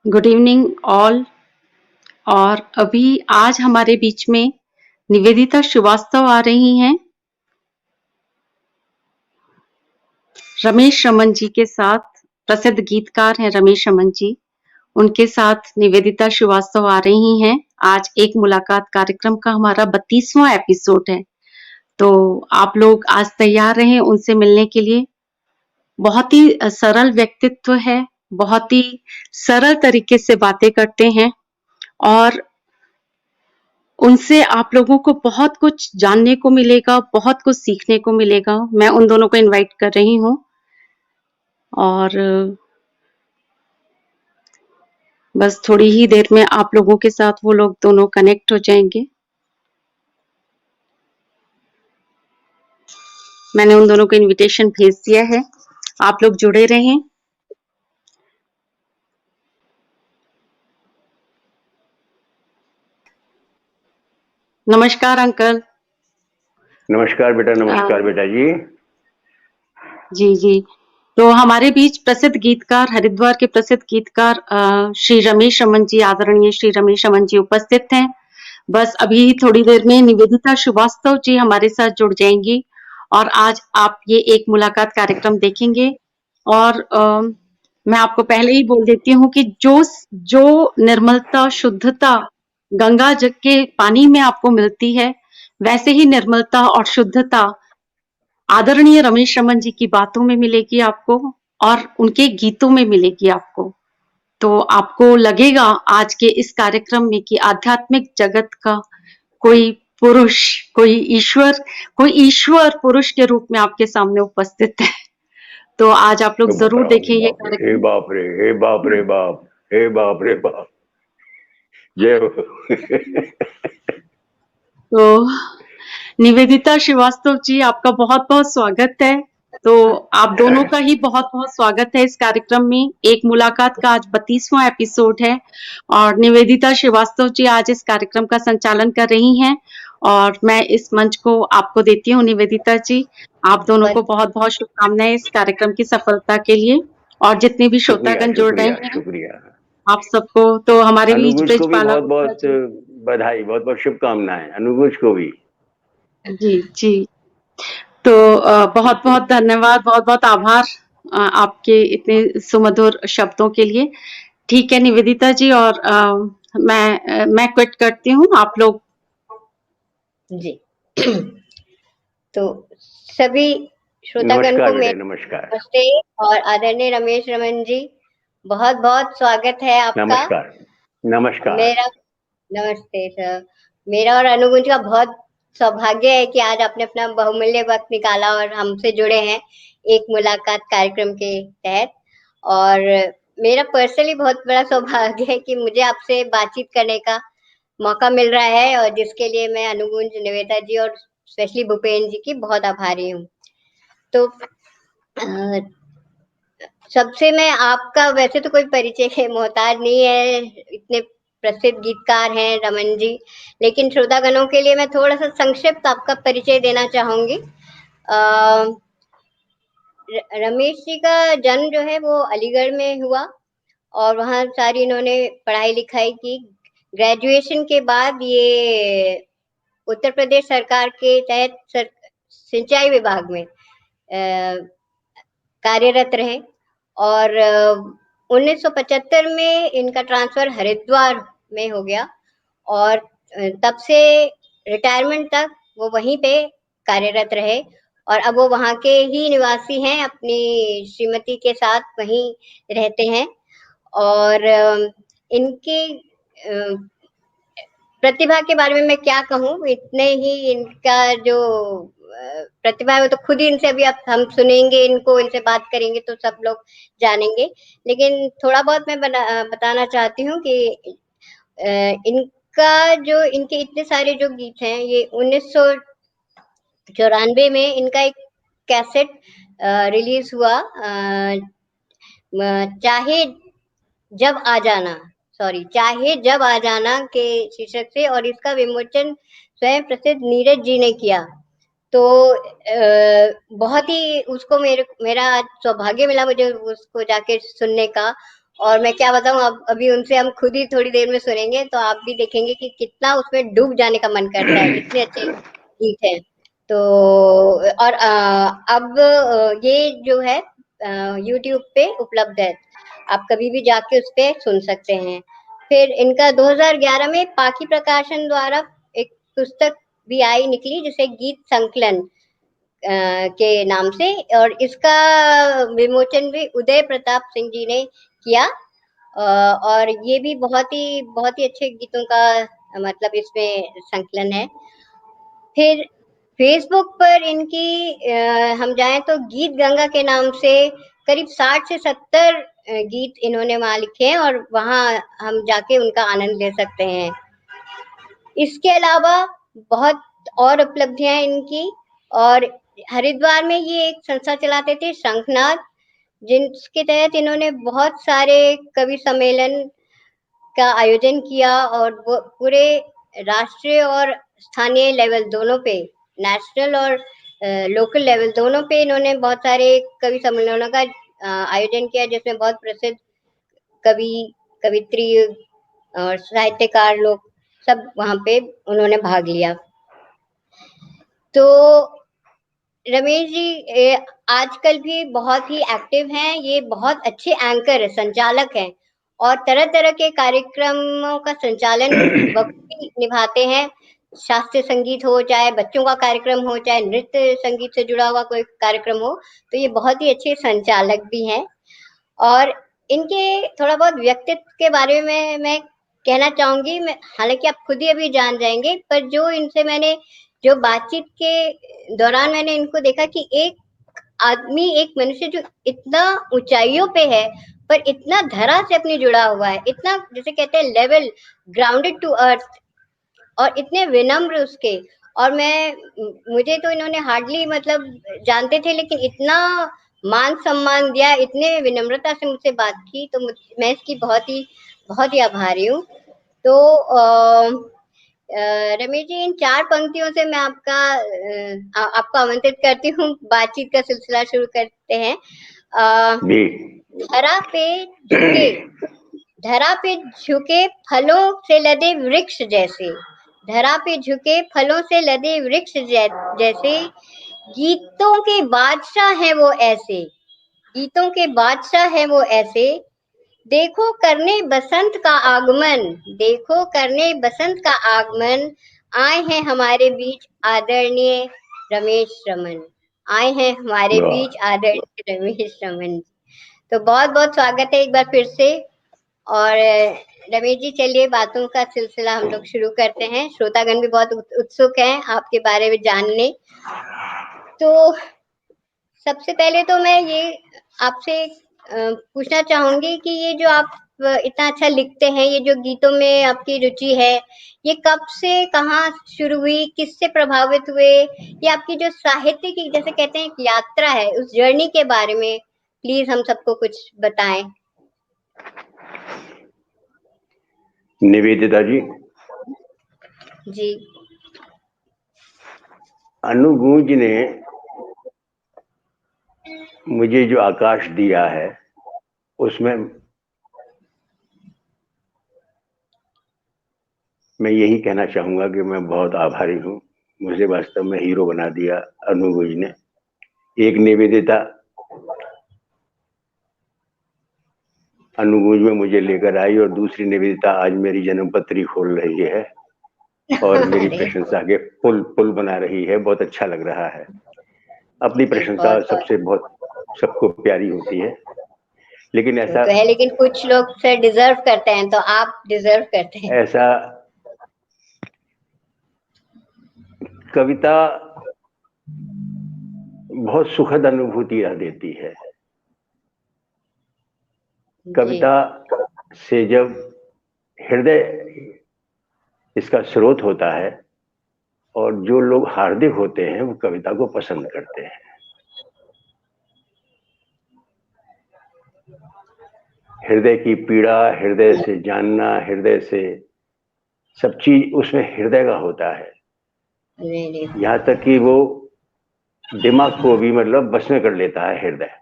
Good evening all. और अभी आज हमारे बीच में निवेदिता श्रीवास्तव आ रही हैं रमेश रमन जी के साथ। प्रसिद्ध गीतकार हैं रमेश रमन जी, उनके साथ निवेदिता श्रीवास्तव आ रही हैं। आज एक मुलाकात कार्यक्रम का हमारा 32वां एपिसोड है, तो आप लोग आज तैयार रहें उनसे मिलने के लिए। बहुत ही सरल व्यक्तित्व है, बहुत ही सरल तरीके से बातें करते हैं और उनसे आप लोगों को बहुत कुछ जानने को मिलेगा, बहुत कुछ सीखने को मिलेगा। मैं उन दोनों को इनवाइट कर रही हूँ और बस थोड़ी ही देर में आप लोगों के साथ वो लोग दोनों कनेक्ट हो जाएंगे। मैंने उन दोनों को इनविटेशन भेज दिया है, आप लोग जुड़े रहें। नमस्कार अंकल। नमस्कार बेटा, नमस्कार बेटा जी। जी जी। तो हमारे बीच प्रसिद्ध गीतकार, हरिद्वार के प्रसिद्ध गीतकार श्री रमेश रमन जी, आदरणीय श्री रमेश रमन जी उपस्थित हैं। बस अभी थोड़ी देर में निवेदिता श्रीवास्तव जी हमारे साथ जुड़ जाएंगी और आज आप ये एक मुलाकात कार्यक्रम देखेंगे। और मैं आपको पहले ही बोल देती हूँ कि जो निर्मलता, शुद्धता गंगा जग के पानी में आपको मिलती है, वैसे ही निर्मलता और शुद्धता आदरणीय रमेश रमन जी की बातों में मिलेगी आपको और उनके गीतों में मिलेगी आपको। तो आपको लगेगा आज के इस कार्यक्रम में कि आध्यात्मिक जगत का कोई पुरुष, कोई ईश्वर पुरुष के रूप में आपके सामने उपस्थित है। तो आज आप लोग जरूर देखें ये कार्यक्रम। हे बाप रे, हे बाप रे बाप, हे बाप रे बाप, जय हो। तो निवेदिता श्रीवास्तव जी, आपका बहुत बहुत स्वागत है। तो आप दोनों का ही बहुत बहुत स्वागत है इस कार्यक्रम में। एक मुलाकात का आज 32वां एपिसोड है और निवेदिता श्रीवास्तव जी आज इस कार्यक्रम का संचालन कर रही हैं और मैं इस मंच को आपको देती हूँ। निवेदिता जी, आप दोनों को बहुत बहुत शुभकामनाएं इस कार्यक्रम की सफलता के लिए और जितने भी श्रोतागण जुड़ रहे हैं शुक्रिया। आप सबको। तो हमारे बीच अनुगुज को भी ब्रिजपाला बहुत बहुत बधाई, बहुत बहुत शुभकामनाएं अनुगुज को भी। जी जी। तो बहुत बहुत धन्यवाद, बहुत बहुत आभार आपके इतने सुमधुर शब्दों के लिए। ठीक है निवेदिता जी, और मैं क्विट करती हूँ, आप लोग। जी। तो सभी श्रोतागण को मेरा नमस्ते और आदरणीय रमेश रमन जी, बहुत बहुत स्वागत है आपका। नमस्कार। नमस्कार। मेरा नमस्ते सर। मेरा और अनुगुंज का बहुत सौभाग्य है कि आज आपने अपना बहुमूल्य वक्त निकाला और हमसे जुड़े हैं एक मुलाकात कार्यक्रम के तहत। और मेरा पर्सनली बहुत बड़ा सौभाग्य है कि मुझे आपसे बातचीत करने का मौका मिल रहा है और जिसके लिए मैं अनुगुंज, निवेदिता जी और स्पेशली भूपेन्द्र जी की बहुत आभारी हूँ। तो सबसे मैं आपका वैसे तो कोई परिचय के मोहताज नहीं है, इतने प्रसिद्ध गीतकार हैं रमन जी, लेकिन श्रोतागणों के लिए मैं थोड़ा सा संक्षिप्त आपका परिचय देना चाहूंगी। रमेश जी का जन्म जो है वो अलीगढ़ में हुआ और वहाँ सारी इन्होंने पढ़ाई लिखाई की। ग्रेजुएशन के बाद ये उत्तर प्रदेश सरकार के तहत सिंचाई विभाग में कार्यरत रहे और 1975 में इनका ट्रांसफर हरिद्वार में हो गया और तब से रिटायरमेंट तक वो वहीं पे कार्यरत रहे और अब वो वहाँ के ही निवासी हैं, अपनी श्रीमती के साथ वहीं रहते हैं। और इनकी प्रतिभा के बारे में मैं क्या कहूँ, इतने ही इनका जो प्रतिभा है वो तो खुद ही इनसे अभी अब हम सुनेंगे, इनको इनसे बात करेंगे तो सब लोग जानेंगे। लेकिन थोड़ा बहुत मैं बताना चाहती हूँ कि इनका जो इनके इतने सारे जो गीत हैं, ये 1994 में इनका एक कैसेट रिलीज हुआ, चाहे जब आ जाना के शीर्षक से, और इसका विमोचन स्वयं प्रसिद्ध नीरज जी ने किया। तो बहुत ही उसको मेरा सौभाग्य मिला मुझे उसको जाके सुनने का और मैं क्या बताऊं, अब अभी उनसे हम खुद ही थोड़ी देर में सुनेंगे, तो आप भी देखेंगे कि कितना उसमें डूब जाने का मन करता है, इतने अच्छे गीत हैं। तो और अब ये जो है यूट्यूब पे उपलब्ध है, आप कभी भी जाके उस पे सुन सकते हैं। फिर इनका 2011 में पाखी प्रकाशन द्वारा एक पुस्तक भी आई निकली, जिसे गीत संकलन के नाम से, और इसका विमोचन भी उदय प्रताप सिंह जी ने किया। और ये भी बहुत ही अच्छे गीतों का मतलब इसमें संकलन है। फिर फेसबुक पर इनकी हम जाएं तो गीत गंगा के नाम से करीब 60 से 70 गीत इन्होंने वहां लिखे हैं, और वहां हम जाके उनका आनंद ले सकते हैं। इसके अलावा बहुत और उपलब्धियां हैं इनकी। और हरिद्वार में ये एक संस्था चलाते थे, शंखनाद, जिसके तहत इन्होंने बहुत सारे कवि सम्मेलन का आयोजन किया, और वो पूरे राष्ट्रीय और स्थानीय लेवल दोनों पे, नेशनल और लोकल लेवल दोनों पे इन्होंने बहुत सारे कवि सम्मेलनों का आयोजन किया, जिसमें बहुत प्रसिद्ध कवि, कवित्री और साहित्यकार लोग सब वहां पे उन्होंने भाग लिया। तो रमेश जी आजकल भी बहुत ही एक्टिव हैं, ये बहुत अच्छे एंकर है, संचालक हैं, और तरह तरह के कार्यक्रमों का संचालन बखूबी निभाते हैं। शास्त्रीय संगीत हो, चाहे बच्चों का कार्यक्रम हो, चाहे नृत्य संगीत से जुड़ा हुआ कोई कार्यक्रम हो, तो ये बहुत ही अच्छे संचालक भी हैं। और इनके थोड़ा बहुत व्यक्तित्व के बारे में मैं कहना चाहूंगी, मैं हालांकि आप खुद ही अभी जान जाएंगे, पर जो इनसे मैंने जो बातचीत के दौरान मैंने इनको देखा कि एक आदमी, एक मनुष्य जो इतना ऊंचाइयों पे है, पर इतना धरा से अपनी जुड़ा हुआ है, इतना जैसे कहते हैं लेवल, ग्राउंडेड टू अर्थ, और इतने विनम्र उसके। और मुझे तो इन्होंने हार्डली मतलब जानते थे, लेकिन इतना मान सम्मान दिया, इतने विनम्रता से मुझसे बात की, तो मैं इसकी बहुत ही आभारी हूँ। तो रमेश जी, इन 4 पंक्तियों से मैं आपको आमंत्रित करती हूँ, बातचीत का सिलसिला शुरू करते हैं। जी धरा पे झुके, धरा पे झुके फलों से लदे वृक्ष जैसे, धरा पे झुके फलों से लदे वृक्ष जैसे, गीतों के बादशाह हैं वो ऐसे, गीतों के बादशाह हैं वो ऐसे, देखो करने बसंत का आगमन, देखो करने बसंत का आगमन, आए हैं हमारे बीच आदरणीय रमेश रमन, आए हैं हमारे बीच आदरणीय रमेश रमन। तो बहुत बहुत स्वागत है एक बार फिर से। और रमेश जी, चलिए बातों का सिलसिला हम लोग शुरू करते हैं। श्रोतागण भी बहुत उत्सुक हैं आपके बारे में जानने। तो सबसे पहले तो मैं ये आपसे पूछना चाहूंगी कि ये जो आप इतना अच्छा लिखते हैं, ये जो गीतों में आपकी रुचि है, ये कब से कहाँ शुरू हुई, किससे प्रभावित हुए? ये आपकी जो साहित्य की जैसे कहते हैं एक यात्रा है, उस जर्नी के बारे में प्लीज हम सबको कुछ बताएं। निवेदिता जी, जी अनुगूंज ने मुझे जो आकाश दिया है, उसमें मैं यही कहना चाहूंगा कि मैं बहुत आभारी हूँ। मुझे वास्तव में हीरो बना दिया अनुगूंज ने। एक निवेदिता अनुगूंज में मुझे लेकर आई, और दूसरी निवेदिता आज मेरी जन्मपत्री खोल रही है और मेरी प्रशंसा के पुल बना रही है। बहुत अच्छा लग रहा है। अपनी प्रशंसा सबसे बहुत सबको प्यारी होती है, लेकिन ऐसा तो है, लेकिन कुछ लोग से डिजर्व करते हैं, तो आप डिजर्व करते हैं। ऐसा कविता बहुत सुखद अनुभूति देती है। कविता से जब हृदय इसका स्रोत होता है, और जो लोग हार्दिक होते हैं वो कविता को पसंद करते हैं। हृदय की पीड़ा, हृदय से जानना, हृदय से सब चीज उसमें हृदय का होता है। यहाँ तक कि वो दिमाग को भी मतलब बस में कर लेता है हृदय।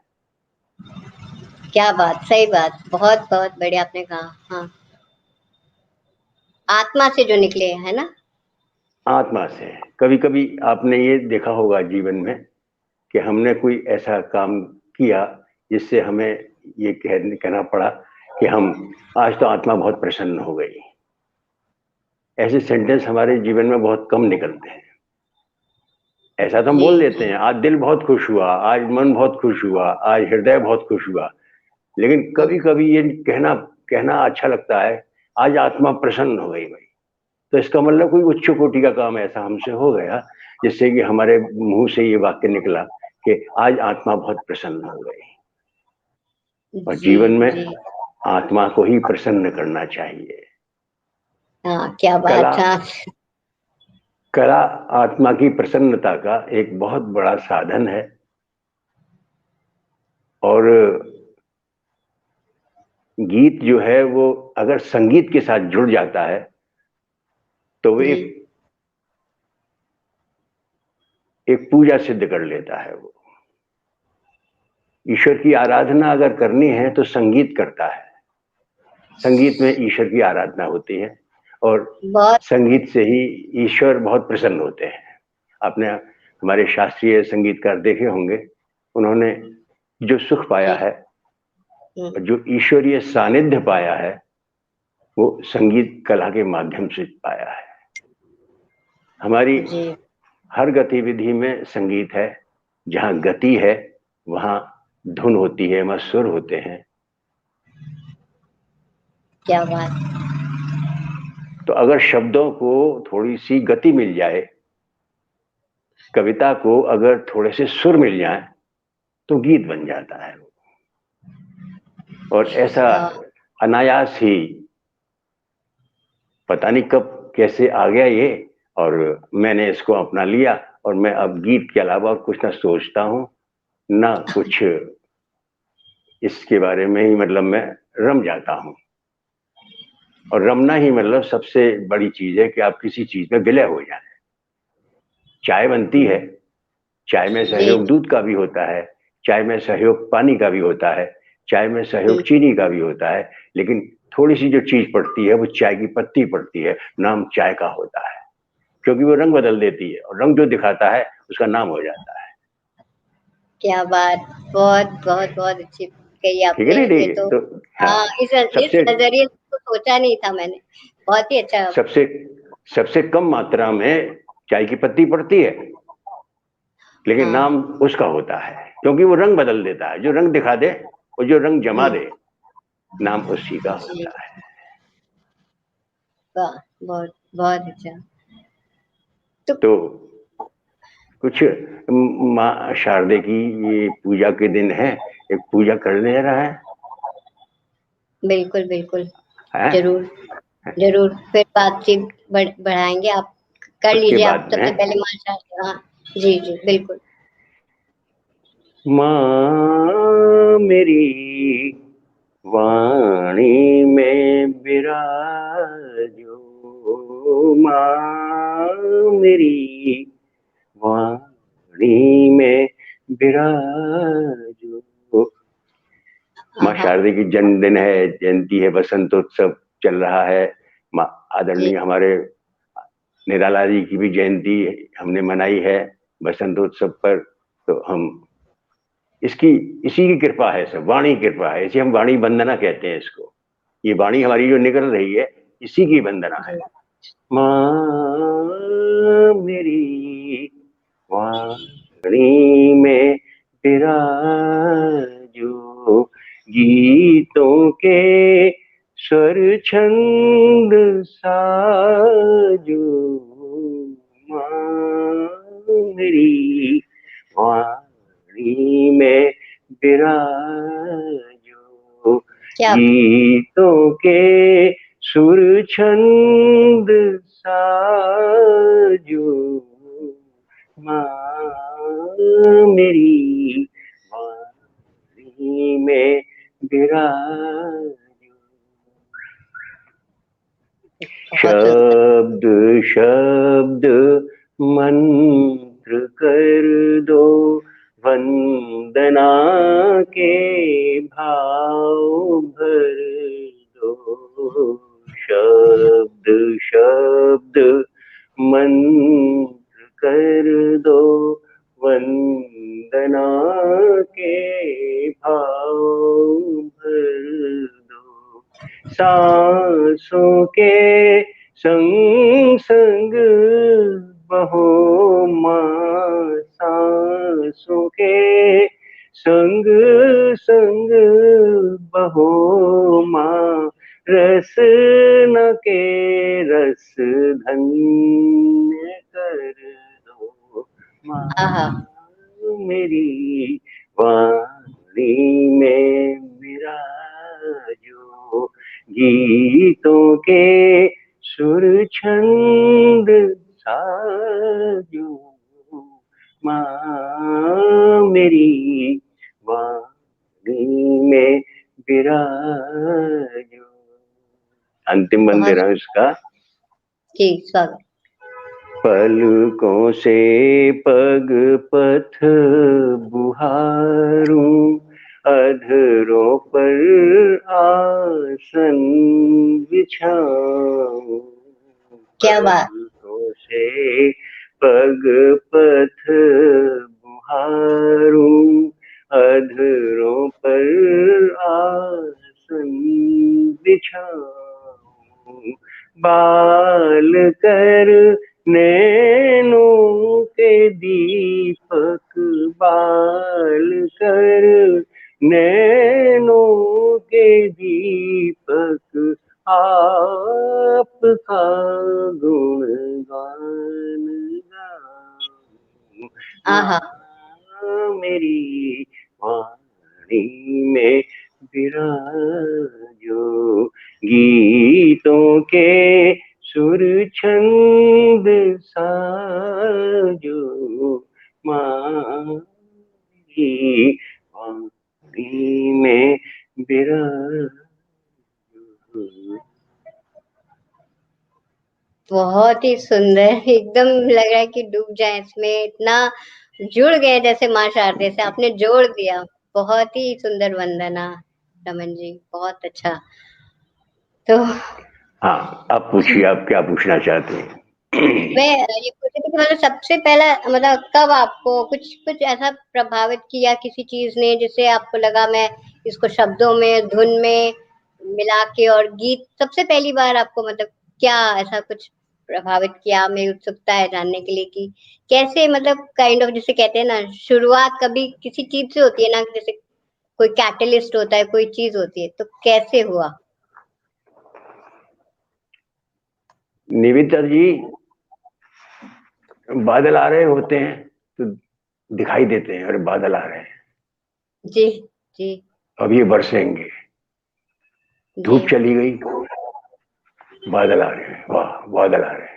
क्या बात, सही बात, बहुत बहुत बढ़िया आपने कहा। हाँ, आत्मा से जो निकले, है ना? आत्मा से। कभी कभी आपने ये देखा होगा जीवन में कि हमने कोई ऐसा काम किया जिससे हमें ये कहना पड़ा कि हम आज तो आत्मा बहुत प्रसन्न हो गई। ऐसे सेंटेंस हमारे जीवन में बहुत कम निकलते हैं। ऐसा तो हम जी बोल देते जी। हैं, आज दिल बहुत खुश हुआ, आज मन बहुत खुश हुआ, आज हृदय बहुत खुश हुआ। लेकिन कभी कभी ये कहना कहना अच्छा लगता है, आज आत्मा प्रसन्न हो गई भाई। तो इसका मतलब कोई उच्च कोटि का काम ऐसा हमसे हो गया जिससे कि हमारे मुंह से ये वाक्य निकला कि आज आत्मा बहुत प्रसन्न हो गई। और जी जीवन में जी। आत्मा को ही प्रसन्न करना चाहिए। हाँ, क्या कला बात। हाँ, कला आत्मा की प्रसन्नता का एक बहुत बड़ा साधन है। और गीत जो है वो अगर संगीत के साथ जुड़ जाता है तो वो जी एक पूजा सिद्ध कर लेता है। वो ईश्वर की आराधना अगर करनी है तो संगीत करता है। संगीत में ईश्वर की आराधना होती है और बहुत। संगीत से ही ईश्वर बहुत प्रसन्न होते हैं। आपने हमारे शास्त्रीय संगीतकार देखे होंगे, उन्होंने जो सुख पाया जी। है, जो ईश्वरीय सानिध्य पाया है, वो संगीत कला के माध्यम से पाया है। हमारी जी, हर गतिविधि में संगीत है। जहाँ गति है वहाँ धुन होती है, वहाँ सुर होते हैं। क्या बात। तो अगर शब्दों को थोड़ी सी गति मिल जाए, कविता को अगर थोड़े से सुर मिल जाए तो गीत बन जाता है। और ऐसा अनायास ही, पता नहीं कब कैसे आ गया ये, और मैंने इसको अपना लिया और मैं अब गीत के अलावा और कुछ ना सोचता हूँ ना कुछ। इसके बारे में ही मतलब मैं रम जाता हूँ। और रमना ही मतलब सबसे बड़ी चीज है कि आप किसी चीज में विलय हो जाए। चाय बनती है, चाय में जी सहयोग जी। दूध का भी होता है, चाय में सहयोग पानी का भी होता है, चाय में सहयोग हम्म, चीनी का भी होता है। लेकिन थोड़ी सी जो चीज पड़ती है वो चाय की पत्ती पड़ती है, नाम चाय का होता है। क्योंकि वो रंग बदल देती है और रंग जो दिखाता है उसका नाम हो जाता है। क्या बात। बहुत बहुत बहुत अच्छी कही ठीक है आपने नहीं? ये ठीक है तो। तो हाँ, हाँ, इस सबसे नजरिए से तो सोचा नहीं था मैंने। बहुत ही अच्छा। सबसे सबसे कम मात्रा में चाय की पत्ती पड़ती है, लेकिन हाँ। नाम उसका होता है क्योंकि वो रंग बदल देता है। जो रंग दिखा दे और जो रंग जमा हम्म, दे, नाम उसी का जी। होता है। वाह, बहुत बहुत अच्छा। तो तो कुछ माँ शारदे की ये पूजा के दिन है, एक पूजा कर दे रहा बिल्कुल बिल्कुल। है? जरूर जरूर, फिर बातचीत बढ़ाएंगे। आप कर उसके लीजिए, आप बाद सबसे में पहले माशा। हाँ, जी जी बिल्कुल। माँ मेरी वाणी में विराजो, माँ मेरी वाणी में विराजो। हाँ माँ हाँ। शारदे की जन्मदिन है, जयंती है, बसंतोत्सव चल रहा है। माँ जी आदरणीय हमारे निराला जी की भी जयंती हमने मनाई है बसंतोत्सव पर। तो हम इसकी इसी की कृपा है, सब वाणी की कृपा है। इसे हम वाणी वंदना कहते हैं इसको। ये वाणी हमारी जो निकल रही है, इसी की वंदना है। जी। माँ मेरी वाणी में विराजो, गीतों के स्वर छंद साजो। माँ मेरी वाणी में विराजो, क्या गीतों के सुर छंद साजो। माँ मेरी वाणी में विराजो। बहुत सुंदर। शब्द शब्द मंत्र कर दो वंदना के भाव भर दो, शब्द शब्द मंत्र कर दो, वंदना के भाव भर दो, सांसों के संग संग बहो माँ, सांसों के संग संग बहो माँ, रस न के रस धन्य कर दो आहा, माँ, मेरी वाणी में विराजो, गीतों के सुर छंद साजो, माँ मेरी वाणी में विराजो। अंतिम मंदिर है उसका। जी स्वागत। पलकों से पग पथ बुहारूं, अधरों पर आसन बिछाऊं, क्या बात। पलकों से पग पथ बुहारूं, अधरों पर आसन बिछाऊं, बाल कर नैनों के दीपक, बाल कर नैनों के दीपक, आपका गुणगान गाऊं, आहा, माँ मेरी वाणी में विराजो, गीतों के सुर छंद साजो, माँ की वाणी में विराजो। बहुत ही सुंदर, एकदम लग रहा है कि डूब जाए इसमें, इतना जुड़ गए जैसे माँ शारदे से, आपने जोड़ दिया। बहुत ही सुंदर वंदना रमन जी, बहुत अच्छा। तो हाँ, अब पूछिए, आप क्या पूछना चाहते हैं? मैं ये पूछ रही थी कि मतलब सबसे पहला, मतलब कब आपको कुछ कुछ ऐसा प्रभावित किया किसी चीज ने, जिससे आपको लगा मैं इसको शब्दों में, धुन में मिला के और गीत, सबसे पहली बार आपको मतलब क्या ऐसा कुछ प्रभावित किया? मेरी उत्सुकता है जानने के लिए कि कैसे, मतलब काइंड ऑफ जिसे कहते हैं ना, शुरुआत कभी किसी चीज से होती है ना, जैसे कोई कैटलिस्ट होता है, कोई चीज होती है, तो कैसे हुआ? निविता जी, बादल आ रहे होते हैं तो दिखाई देते हैं, अरे बादल आ रहे हैं, जी जी अब ये बरसेंगे, जी। धूप चली गई, बादल आ रहे हैं, वाह बादल आ रहे हैं,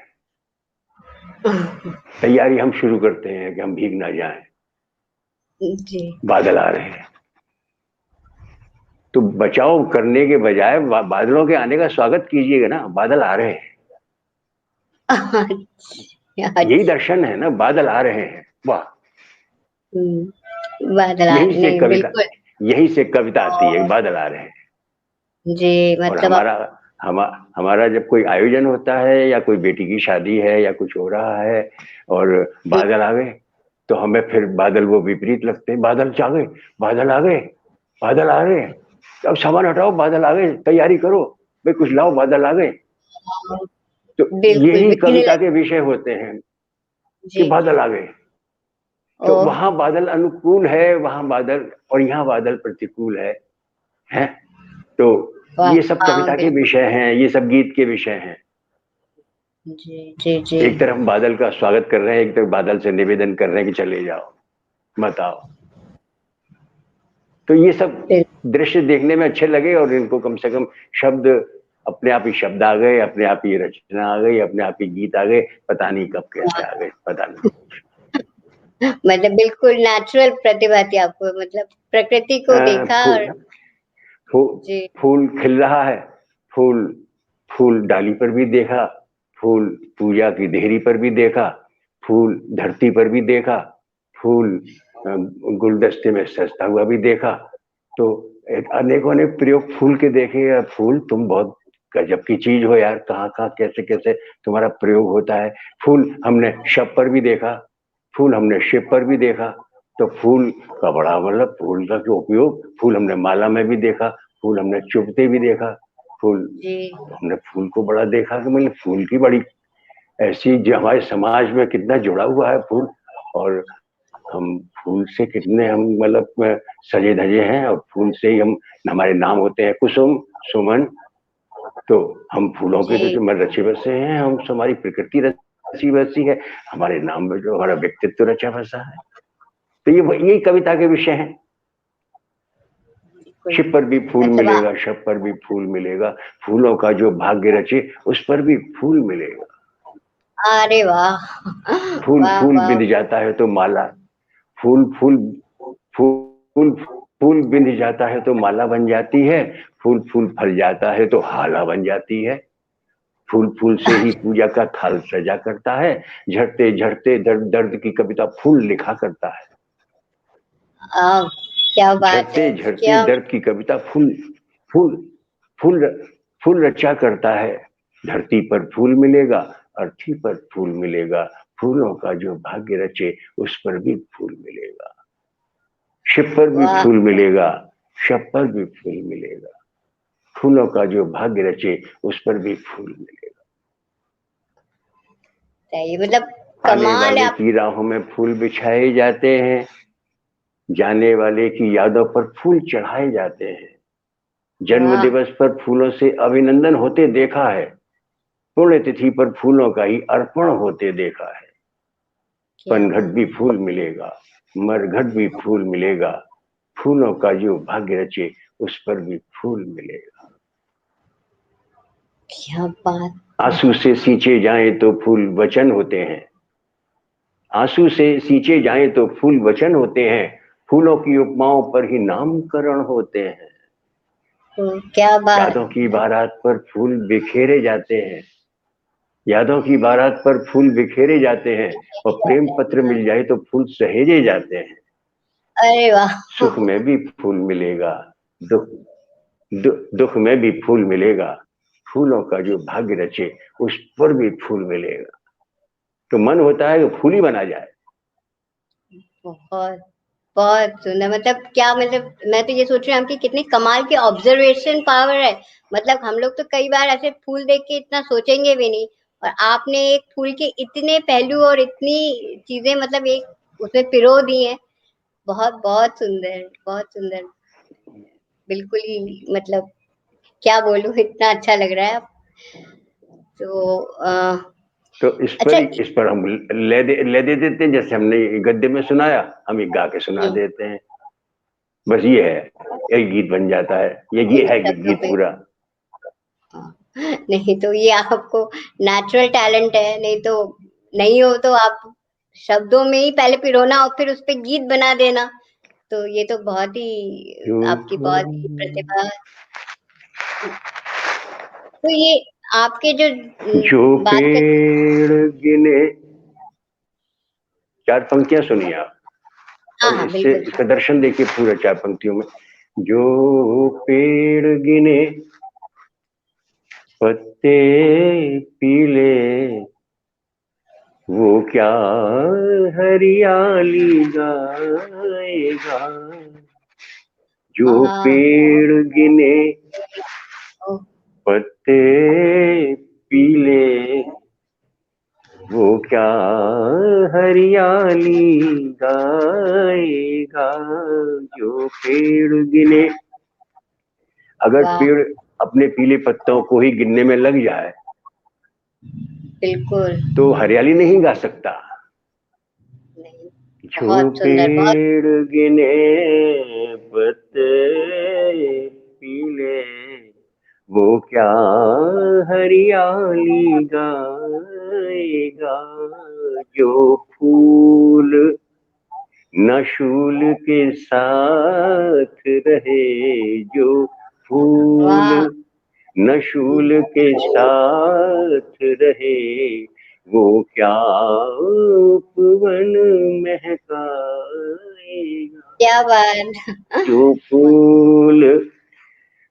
तैयारी हम शुरू करते हैं कि हम भीग ना जाएं, जी बादल आ रहे हैं, तो बचाव करने के बजाय बादलों के आने का स्वागत कीजिएगा ना, बादल आ रहे हैं, यही दर्शन है ना, बादल आ रहे हैं, वाह। बादल यही से नहीं, कविता, बिल्कुल। यही से कविता आती है, और बादल आ रहे हैं। जी और मतलब आप हमारा जब कोई आयोजन होता है या कोई बेटी की शादी है या कुछ हो रहा है और बादल आ गए, तो हमें फिर बादल वो विपरीत लगते हैं, बादल आ गए, बादल आ गए, बादल आ गए, अब सामान हटाओ, बादल आ गए, तैयारी करो, भाई कुछ लाओ, बादल आ गए। तो बिल्कुल यही बिकने कविता लगे। के विषय होते हैं कि जी बादल आ गए। तो ओह वहां बादल अनुकूल है, वहां बादल, और यहाँ बादल प्रतिकूल है। तो वाह, ये सब हाँ कविता के बिल्कुल। विषय हैं, ये सब गीत के विषय हैं। जी जी जी एक तरफ बादल का स्वागत कर रहे हैं, एक तरफ बादल से निवेदन कर रहे हैं कि चले जाओ, मत आओ। तो ये सब बिल- दृश्य देखने में अच्छे लगे, और इनको कम से कम शब्द, अपने आप ही शब्द आ गए, अपने आप ही रचना आ गई, अपने आप ही गीत आ गए, पता नहीं कब कैसे आ गए, पता नहीं। मतलब बिल्कुल नेचुरल प्रतिभा थी आपको, मतलब प्रकृति को देखा फूल, और जी फूल खिल रहा है, फूल, फूल डाली पर भी देखा, फूल पूजा की देहरी पर भी देखा, फूल धरती पर भी देखा, फूल गुलदस्ते में सजता हुआ भी देखा। तो अनेकों अनेक प्रयोग फूल के देखे यार। फूल तुम बहुत गजब की चीज हो यार, कहाँ कहाँ कैसे कैसे तुम्हारा प्रयोग होता है। फूल हमने शब पर भी देखा, फूल हमने शिव पर भी देखा। तो फूल का बड़ा मतलब फूल का जो उपयोग, फूल हमने माला में भी देखा, फूल हमने चुभते भी देखा, फूल हमने फूल को बड़ा देखा कि मतलब फूल की बड़ी ऐसी जो हमारे समाज में कितना जुड़ा हुआ है फूल। और हम फूल से कितने हम मतलब सजे धजे हैं, और फूल से ही हम हमारे नाम होते हैं कुसुम सुमन। तो हम फूलों के जो रचे बसे हैं, हम हमारी प्रकृति रची बसी है, हमारे नाम में जो हमारा व्यक्तित्व रचा बसा है। तो यही कविता के विषय हैं। शिव पर भी फूल मिलेगा, शब पर भी फूल मिलेगा, फूलों का जो भाग्य रचे उस पर भी फूल मिलेगा। अरे वाह! फूल वाह, फूल वाह! बिंध जाता है तो माला, फूल फूल फूल फूल बिंध जाता है तो माला बन जाती है, फूल फूल फल जाता है तो हाला बन जाती है। फूल फूल से ही पूजा का थाल सजा करता है, झड़ते झड़ते दर्द दर्द की कविता फूल लिखा करता है। क्या बात झड़ते है! झड़ते क्या दर्द की कविता फूल फूल फूल फूल रचा करता है। धरती पर फूल मिलेगा, अर्थी पर फूल मिलेगा, फूलों का जो भाग्य रचे उस पर भी फूल मिलेगा। शिव पर भी वाह! फूल मिलेगा, शब पर भी फूल मिलेगा, फूलों का जो भाग्य रचे उस पर भी फूल मिलेगा। सही मतलब आने कमाल है वाले आप। की राहों में फूल बिछाए जाते हैं, जाने वाले की यादों पर फूल चढ़ाए जाते हैं। जन्म वाह! दिवस पर फूलों से अभिनंदन होते देखा है, पुण्यतिथि पर फूलों का ही अर्पण होते देखा है। क्या पनघट बात भी फूल मिलेगा, मरघट भी फूल मिलेगा, फूलों का जो भाग्य रचे उस पर भी फूल मिलेगा। क्या बात! आंसू से सींचे जाएं तो फूल वचन होते हैं, आंसू से सींचे जाएं तो फूल वचन होते हैं, फूलों की उपमाओं पर ही नामकरण होते हैं। तो क्या बात यादों की बारात पर फूल बिखेरे जाते हैं, यादों की बारात पर फूल बिखेरे जाते हैं, और प्रेम पत्र मिल जाए तो फूल सहेजे जाते हैं। अरे वाह! सुख में भी फूल मिलेगा, दुख दुख में भी फूल मिलेगा, फूलों का जो भाग्य रचे उस पर भी फूल मिलेगा। तो मन होता है कि फूल ही बना जाए। बहुत बहुत सुंदर मतलब क्या मतलब मैं तो ये सोच रही हूँ आपकी कितनी कमाल की ऑब्जर्वेशन पावर है। मतलब हम लोग तो कई बार ऐसे फूल देख के इतना सोचेंगे भी नहीं, और आपने एक फूल के इतने पहलू और इतनी चीजें मतलब एक उसमें पिरो दी हैं। बहुत बहुत सुंदर, बहुत सुंदर। बिल्कुल ही मतलब क्या बोलूं, इतना अच्छा लग रहा है। तो तो अच्छा। इस पर हम ले दे देते हैं, जैसे हमने गद्य में सुनाया हम ये गा के सुना देते हैं। बस ये है, एक गीत बन जाता है, ये इन है शब्दों गीत पे पूरा। नहीं तो ये आपको नेचुरल टैलेंट है, नहीं तो नहीं हो तो आप शब्दों में ही पहले पिरोना और फिर उस पे गीत बना देना। तो ये तो बहुत ही जो आपकी बहुत ही प्रतिभा। तो ये आपके जो जो बात कर पेड़ गिने, 4 पंक्तियां सुनिए आप, हाँ और हाँ इससे बिल्कुल। इसका दर्शन देखिए पूरे 4 पंक्तियों में। जो पेड़ गिने, पत्ते पीले, वो क्या हरियाली गाएगा। जो हाँ। पेड़ गिने, ओ, पत्ते पीले, वो क्या हरियाली गाएगा। जो पेड़ गिने, अगर वाह पेड़ अपने पीले पत्तों को ही गिनने में लग जाए बिल्कुल तो हरियाली नहीं गा सकता। नहीं। जो बहुत सुंदर बहुत। पेड़ गिने, पत्ते पीले, वो क्या हरियाली गाएगा। जो फूल न शूल के साथ रहे, जो फूल वाह न शूल के साथ रहे, वो क्या उपवन महकाएगा। क्या बात। जो फूल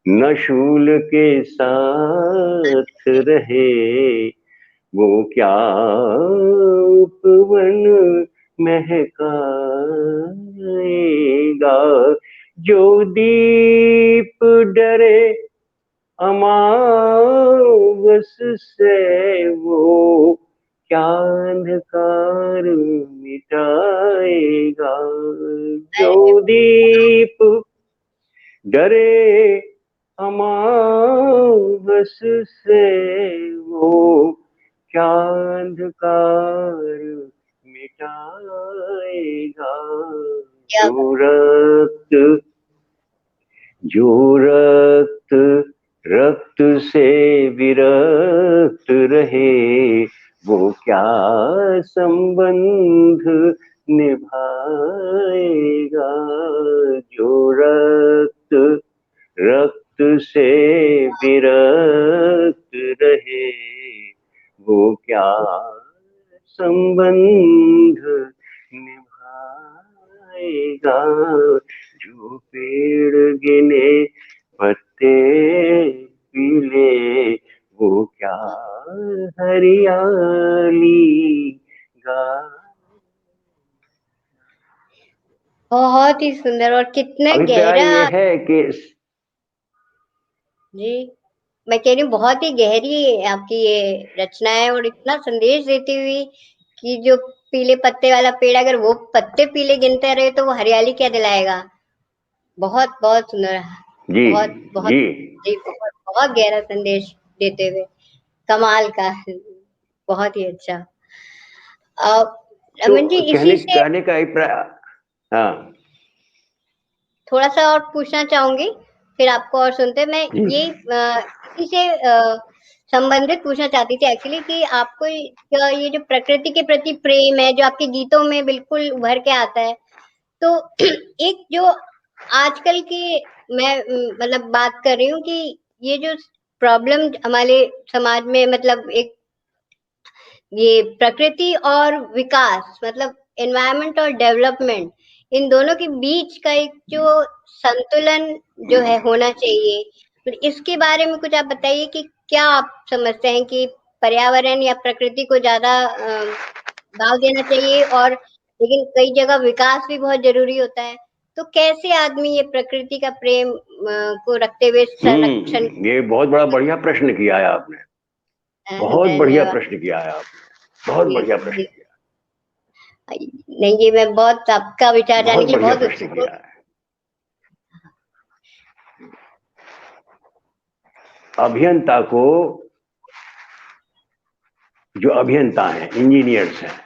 न शूल के साथ रहे, वो क्या उपवन महकाएगा। जो दीप डरे अमावस से, वो क्या अंधकार मिटाएगा। जो दीप डरे अमावस से, वो क्या अंधकार मिटाएगा। क्या जो रक्त रक्त से विरक्त रहे, वो क्या संबंध निभाएगा। जो रक्त से विरक्त रहे, वो क्या संबंध निभाएगा। जो पेड़ गिने पत्ते पीले, वो क्या हरियाली गा। बहुत ही सुंदर और कितना अभिप्राय गहरा। ये है कि जी, मैं कह रही हूँ बहुत ही गहरी आपकी ये रचना है और इतना संदेश देती हुई कि जो पीले पत्ते वाला पेड़ अगर वो पत्ते पीले गिनते रहे तो वो हरियाली क्या दिलाएगा। बहुत बहुत सुंदर। जी बहुत बहुत जी जी, बहुत बहुत गहरा संदेश देते हुए कमाल का। बहुत ही अच्छा। तो रमन जी, कहने इसी से कहने का अभिप्राय, हाँ थोड़ा सा और पूछना चाहूंगी, फिर आपको और सुनते। मैं जी ये इसी से संबंधित पूछना चाहती थी एक्चुअली कि आपको ये जो प्रकृति के प्रति प्रेम है जो आपके गीतों में बिल्कुल उभर के आता है, तो एक जो आजकल की मैं मतलब बात कर रही हूँ कि ये जो प्रॉब्लम हमारे समाज में मतलब एक ये प्रकृति और विकास मतलब एनवायरनमेंट और डेवलपमेंट, इन दोनों के बीच का एक जो संतुलन जो है होना चाहिए, तो इसके बारे में कुछ आप बताइए कि क्या आप समझते हैं कि पर्यावरण या प्रकृति को ज्यादा भाव देना चाहिए और लेकिन कई जगह विकास भी बहुत जरूरी होता है, तो कैसे आदमी ये प्रकृति का प्रेम को रखते हुए संरक्षण। ये बहुत बड़ा बढ़िया प्रश्न किया है आपने। बहुत बढ़िया धन्यवाद। प्रश्न किया है आपने। बहुत जी बढ़िया जी। प्रश्न किया। नहीं, ये मैं बहुत आपका विचार जानने बहुत के लिए बढ़िया बहुत प्रश्न उत्सुक हूँ। किया है। अभियंता को, जो अभियंता हैं, इंजीनियर्स हैं,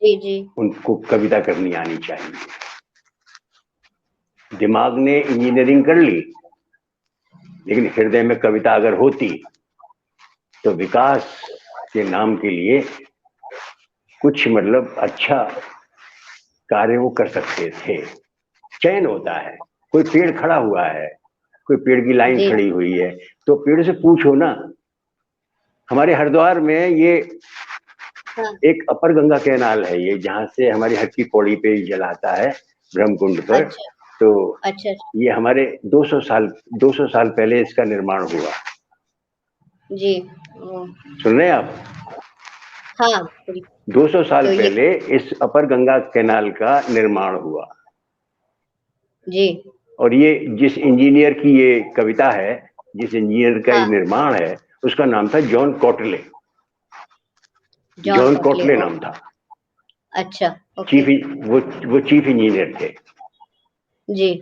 जी जी। उनको कविता करनी आनी चाहिए। दिमाग ने इंजीनियरिंग कर ली, लेकिन हृदय में कविता अगर होती तो विकास के नाम के लिए कुछ मतलब अच्छा कार्य वो कर सकते थे। चयन होता है। कोई पेड़ खड़ा हुआ है, कोई पेड़ की लाइन जी खड़ी हुई है, तो पेड़ से पूछो ना। हमारे हरिद्वार में ये हाँ। एक अपर गंगा कैनाल है, ये जहाँ से हमारी हर की पौड़ी पे जल आता है ब्रह्मकुंड पर। अच्छा तो अच्छा। ये हमारे 200 साल पहले इसका निर्माण हुआ। जी। ओ, सुन रहे हैं आप? हाँ 200 साल तो ये पहले इस अपर गंगा कैनाल का निर्माण हुआ। जी और ये जिस इंजीनियर की ये कविता है, जिस इंजीनियर का ये हाँ। निर्माण है, उसका नाम था John Cotley. John John Cotley. Cotley ओ, नाम था। अच्छा चीफ ओके। वो चीफ इंजीनियर थे। जी।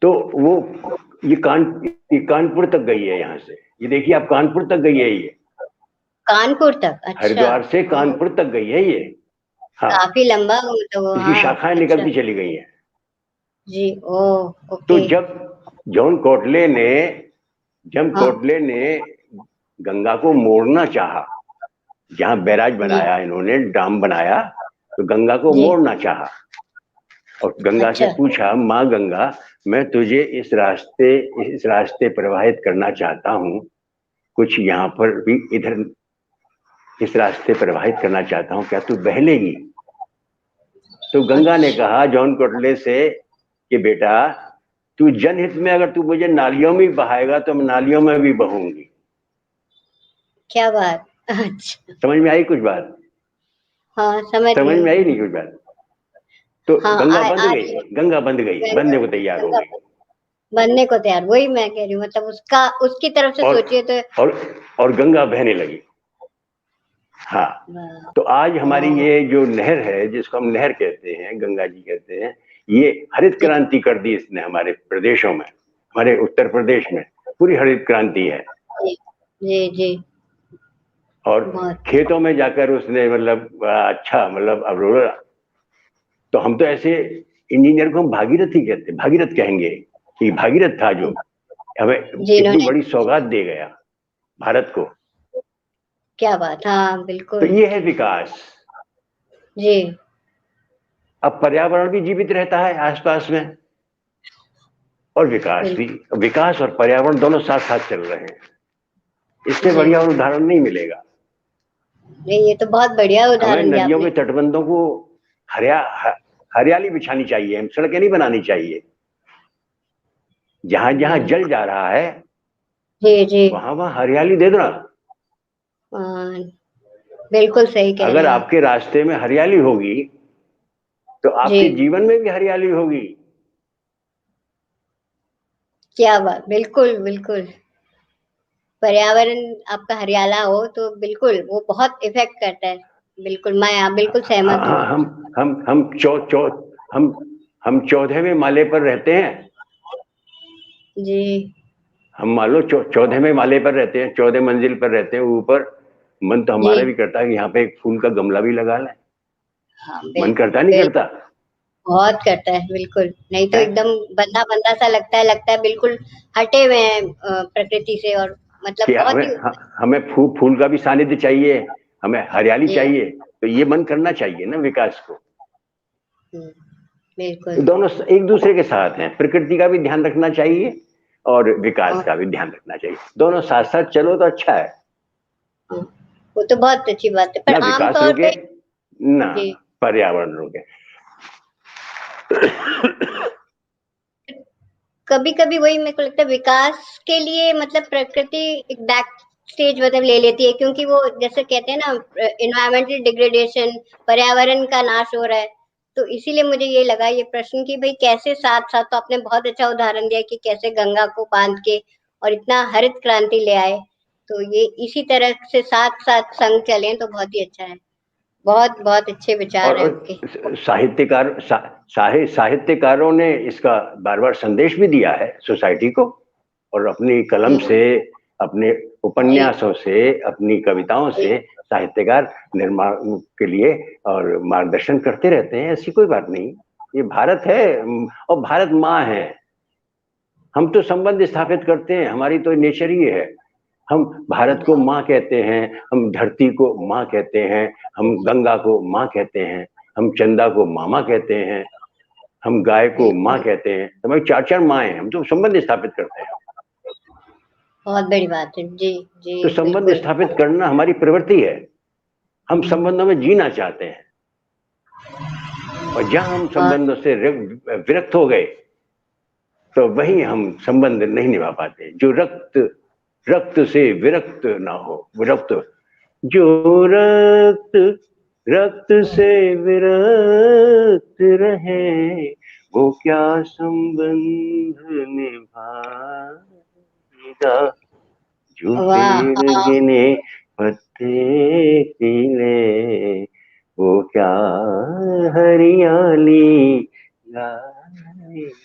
तो वो ये कानपुर तक गई है यहाँ से। ये देखिए आप, कानपुर तक गई है ये। कानपुर तक। अच्छा। हरिद्वार से ओ, कानपुर तक गई है ये। हाँ, काफी लंबा मतलब वो, इसकी हाँ शाखाएं अच्छा। निकलती चली गई हैं। जी। ओ तो ओके। जॉन कॉटले ने जब हाँ। कॉटले ने गंगा को मोड़ना चाहा, जहां बैराज जी बनाया इन्होंने, डैम बनाया, तो गंगा को जी। मोड़ना चाहा और गंगा से अच्छा पूछा, माँ गंगा, मैं तुझे इस रास्ते प्रवाहित करना चाहता हूँ, कुछ यहाँ पर भी इधर इस रास्ते प्रवाहित करना चाहता हूँ, क्या तू बह लेगी? तो गंगा ने अच्छा। कहा जॉन कॉटले से, कि बेटा तू जनहित में अगर तू मुझे नालियों में भी बहाएगा तो मैं नालियों में भी बहूंगी। क्या बात। अच्छा। समझ में आई कुछ बात? हाँ, समझ समझ गई। में आई नहीं कुछ बात? तो हाँ, गंगा आ बंध आ गई, रही है। गंगा बंध गई, गंगा बंधने को तैयार हो गंगा गई। बनने को तैयार, वही मैं कह रही हूँ, मतलब उसका उसकी तरफ से और सोचिए तो। और और गंगा बहने लगी। हाँ, वाह। तो आज हमारी वाह, ये जो नहर है, जिसको हम नहर कहते हैं, गंगा जी कहते हैं, ये हरित जी क्रांति कर दी इसने हमारे प्रदेशों में, हमारे उत्तर प्रदेश में पूरी हरित क्रांति है। जी जी जी। और बहुत। खेतों में जाकर उसने मतलब अच्छा मतलब अवरोड़ा। तो हम तो ऐसे इंजीनियर को हम भागीरथी कहते, भागीरथ कहेंगे कि भागीरथ था जो हमें इतनी जिन्होंने। बड़ी सौगात दे गया भारत को। क्या बात, हाँ तो बिल्कुल। ये है विकास। जी। अब पर्यावरण भी जीवित रहता है आसपास में, और विकास भी। बिल्कुल। विकास और पर्यावरण दोनों साथ साथ चल रहे हैं। इससे जी। बढ़िया और उदाहरण नहीं मिलेगा। नहीं, ये तो बहुत बढ़िया हमें उदाहरण दिया नदियों आपने। के तटबंधों को हरियाली बिछानी चाहिए, हम सड़कें नहीं बनानी चाहिए। जहां जहां जल बिल्कुल। जा रहा है जी जी। वहां वहां हरियाली दे देना। हाँ, बिल्कुल सही कह रहे अगर हैं आप। आपके रास्ते में हरियाली होगी तो जी। आपके जीवन में भी हरियाली होगी। क्या बात, बिल्कुल बिल्कुल। पर्यावरण आपका हरियाला हो तो बिल्कुल वो बहुत इफेक्ट करता है। बिल्कुल, मैं आप बिल्कुल हाँ सहमत हूँ। हाँ, हम चौ चौ हम हम 14वें माले पर रहते हैं। जी। हम मान लो 14वें माले पर रहते हैं, 14 मंजिल पर रहते हैं ऊपर। मन तो जी। हमारा भी करता है कि यहाँ पे एक फूल का गमला भी लगा लें। हाँ, मन बिल्कुल करता नहीं बिल्कुल। करता बहुत करता है, बिल्कुल। नहीं तो है एकदम बंदा बंदा सा लगता है बिल्कुल हटे हुए हैं प्रकृति से, और मतलब कि बहुत ही। हमें फूल का भी सानिध्य चाहिए, हमें हरियाली जी। चाहिए। तो ये मन करना चाहिए ना विकास को। हम्म, तो बिल्कुल। दोनों एक दूसरे के साथ हैं, प्रकृति का भी ध्यान रखना चाहिए और विकास और का भी ध्यान रखना चाहिए। दोनों साथ साथ चलो तो अच्छा है। हाँ, वो तो बहुत अच्छी बात है, पर ना आम विकास तौर रोके पे। ना जी। पर्यावरण रोके। कभी कभी वही मेरे को लगता है, विकास के लिए मतलब प्रकृति एक बैक स्टेज मतलब ले लेती है, क्योंकि वो जैसे कहते हैं ना, इन्वायरमेंटल डिग्रेडेशन, पर्यावरण का नाश हो रहा है। तो इसीलिए मुझे ये लगा ये प्रश्न कि भाई कैसे साथ साथ, तो आपने बहुत अच्छा उदाहरण दिया कि कैसे गंगा को बांध के और इतना हरित क्रांति ले आए। तो ये इसी तरह से साथ साथ संग चलें तो बहुत ही अच्छा है। बहुत बहुत अच्छे विचार हैं आपके। और साहित्यकारों ने इसका बार बार संदेश भी दिया है सोसाइटी को, और अपनी कलम जी से, अपने जी उपन्यासों से, अपनी कविताओं जी। से साहित्यकार निर्माण के लिए और मार्गदर्शन करते रहते हैं। ऐसी कोई बात नहीं। ये भारत है और भारत माँ है। हम तो संबंध स्थापित करते हैं, हमारी तो नेचर ही है। हम भारत को माँ कहते हैं, हम धरती को माँ कहते हैं, हम गंगा को माँ कहते हैं, हम चंदा को मामा कहते हैं, हम गाय को माँ बिल्कुल, कहते हैं। तो हमारी 4 माँ हैं, हम तो संबंध स्थापित करते हैं। बहुत बड़ी बात है। जी तो जी संबंध बिल्कुल। स्थापित करना हमारी प्रवृत्ति है। हम संबंधों में जीना चाहते हैं, और जहां हम हाँ, संबंधों से विरक्त हो गए तो वहीं हम संबंध नहीं निभा पाते। जो रक्त रक्त से विरक्त ना हो, विरक्त, जो रक्त रक्त से विरक्त रहे, वो क्या संबंध निभाएगा। जो वाह, पेड़ हाँ, गिने पत्ते खिले, वो क्या हरियाली लाएगा।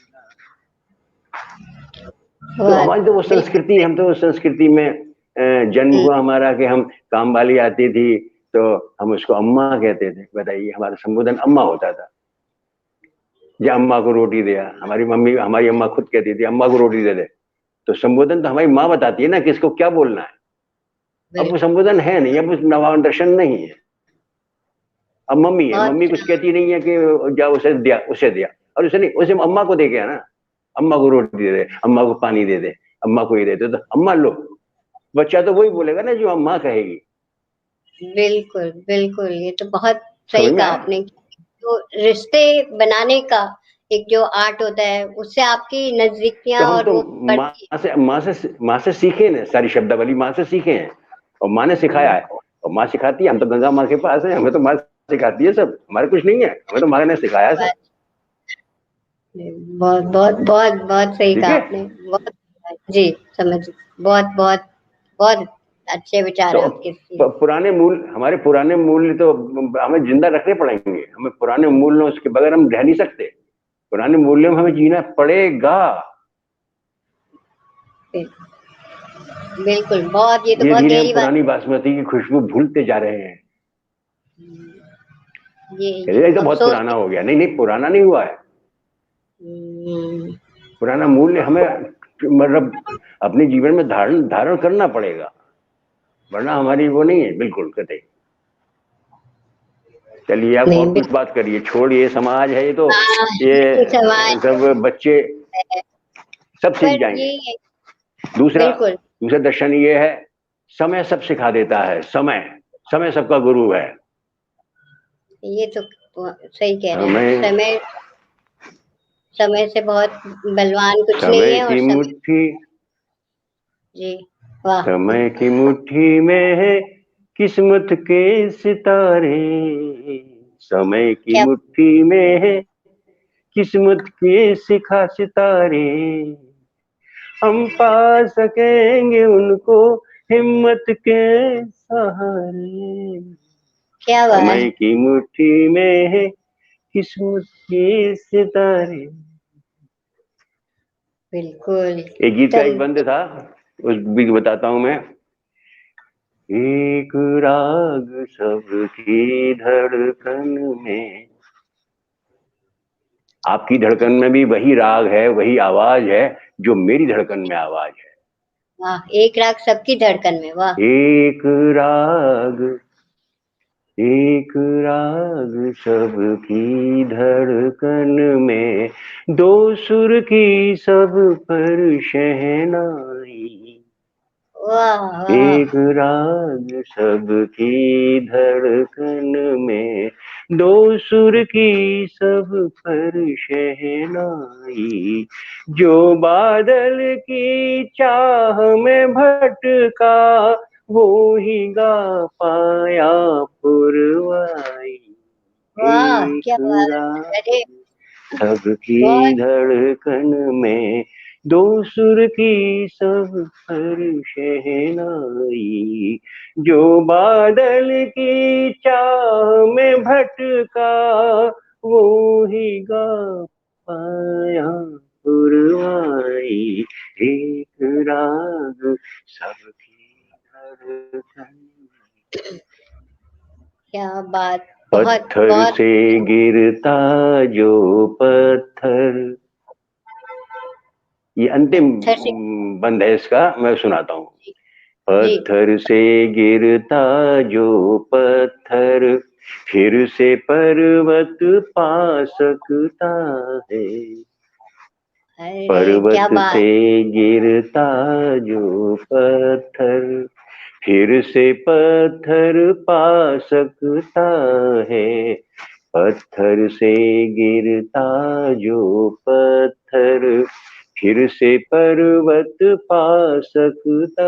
तो वाह, हमारी तो वो बिल्कुल संस्कृति, हम तो उस संस्कृति में जन्म सही। हुआ हमारा कि हम काम वाली आती थी तो हम उसको अम्मा कहते थे। बताइए, हमारा संबोधन अम्मा होता था। या अम्मा को रोटी दिया, हमारी मम्मी, हमारी अम्मा खुद कहती थी अम्मा को रोटी दे दे। तो संबोधन तो हमारी माँ बताती है ना किसको क्या बोलना है। अब वो बिल्कुल, संबोधन है नहीं, अब उस नवादर्शन नहीं है। अब मम्मी है, बहुत मम्मी कुछ कहती नहीं है कि जाओ उसे दिया, उसे दिया, और उसे नहीं, उसे अम्मा को दे के ना, अम्मा को रोटी दे दे, अम्मा को पानी दे दे, अम्मा को ये दे दे, तो अम्मा लो। बच्चा तो वही बोलेगा ना जो अम्मा कहेगी। बिल्कुल, बिल्कुल, ये तो बहुत समझ सही में कहा आया? आपने। तो रिश्ते बनाने का एक जो आर्ट होता है उससे आपकी तो नजदीकियां हम और तो वो बढ़ती माँ से सीखे ना, सारी शब्दावली माँ से सीखे हैं और माँ ने सिखाया है और माँ सिखाती है। हम तो गंगा माँ के पास है, हमें तो माँ सिखाती है सब, हमारे कुछ नहीं है, हमें तो माँ ने सिखाया है सब। बहुत बहुत बहुत बहुत सही ठीक कहा है। आपने, बहुत जी, समझ, बहुत बहुत बहुत अच्छे विचार तो है आपके इस चीज। पुराने मूल, हमारे पुराने मूल्य तो हमें जिंदा रखने पड़ेंगे, हमें पुराने मूल्य, उसके बगैर हम रह नहीं सकते। पुराने मूल्यों में हमें जीना पड़ेगा। बिल्कुल, बहुत, ये तो धीरे बहुत धीरे हम गहरी बात पुरानी बासमती की खुशबू भूलते जा रहे हैं। है। ये तो बहुत अफसोस पुराना की। हो गया। नहीं नहीं, पुराना नहीं हुआ है। हम्म, पुराना मूल्य हमें मतलब अपने जीवन में धारण धारण करना पड़ेगा, वरना हमारी वो नहीं है बिल्कुल कतई। चलिए आप नहीं और कुछ बात करिए, छोड़िए, समाज है ये तो, हाँ, ये ये समाज सब बच्चे है, सब सीख पर जाएंगे। ये है, दूसरा बिल्कुल, दूसरा दर्शन ये है, समय सब सिखा देता है। समय समय सबका गुरु है। ये तो सही कह रहे हैं आप। समय समय, समय से बहुत बलवान कुछ नहीं समय है, और की समय, मुट्ठी, जी, वाह, समय की मुट्ठी में है किस्मत के सितारे। समय की क्या, मुट्ठी में है किस्मत के सिखा सितारे। हम पा सकेंगे उनको हिम्मत के सहारे। क्या बात समय की मुट्ठी में है किस्मत के सितारे। बिल्कुल, एक गीत का एकदम। एक बंद था, उस भी बताता हूं मैं। एक राग सबकी धड़कन में, आपकी धड़कन में भी वही राग है, वही आवाज है जो मेरी धड़कन में आवाज वाह, एक राग सबकी धड़कन में, वाह, है। राग एक राग सबकी धड़कन में, दो सुर की सब पर शहनाई। वाह, वाह, एक राग सबकी धड़कन में, दो सुर की सब पर शहनाई। जो बादल की चाह में भटका, वो ही गा पाया पुरवाई। वाह, क्या एक बात, राग अरे, सबकी बहुत, धड़कन में, दो सुर की सब पर शहनाई। जो बादल की चाह में भटका, वो ही गा पाया पुरवाई। एक राग सबकी धड़कन में। क्या बात, बहुत पत्थर बहुत, से गिरता जो पत्थर, ये अंतिम पत्थर से, बंद है इसका, मैं सुनाता हूँ। जी, पत्थर से गिरता जो पत्थर, फिर से पर्वत पा सकता है। अरे क्या पर्वत बात, से गिरता जो पत्थर, फिर से पत्थर पा सकता है। पत्थर से गिरता जो पत्थर, फिर से पर्वत पा सकता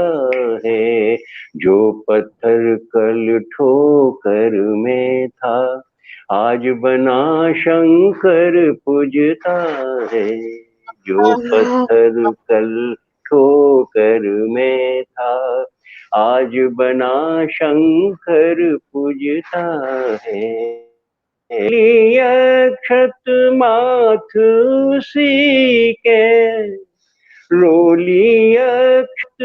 है। जो पत्थर कल ठोकर में था, आज बना शंकर पूजता है। जो पत्थर कल ठोकर में था, आज बना शंकर पूजता है। अक्षत माथ उसी के, रोली अक्षत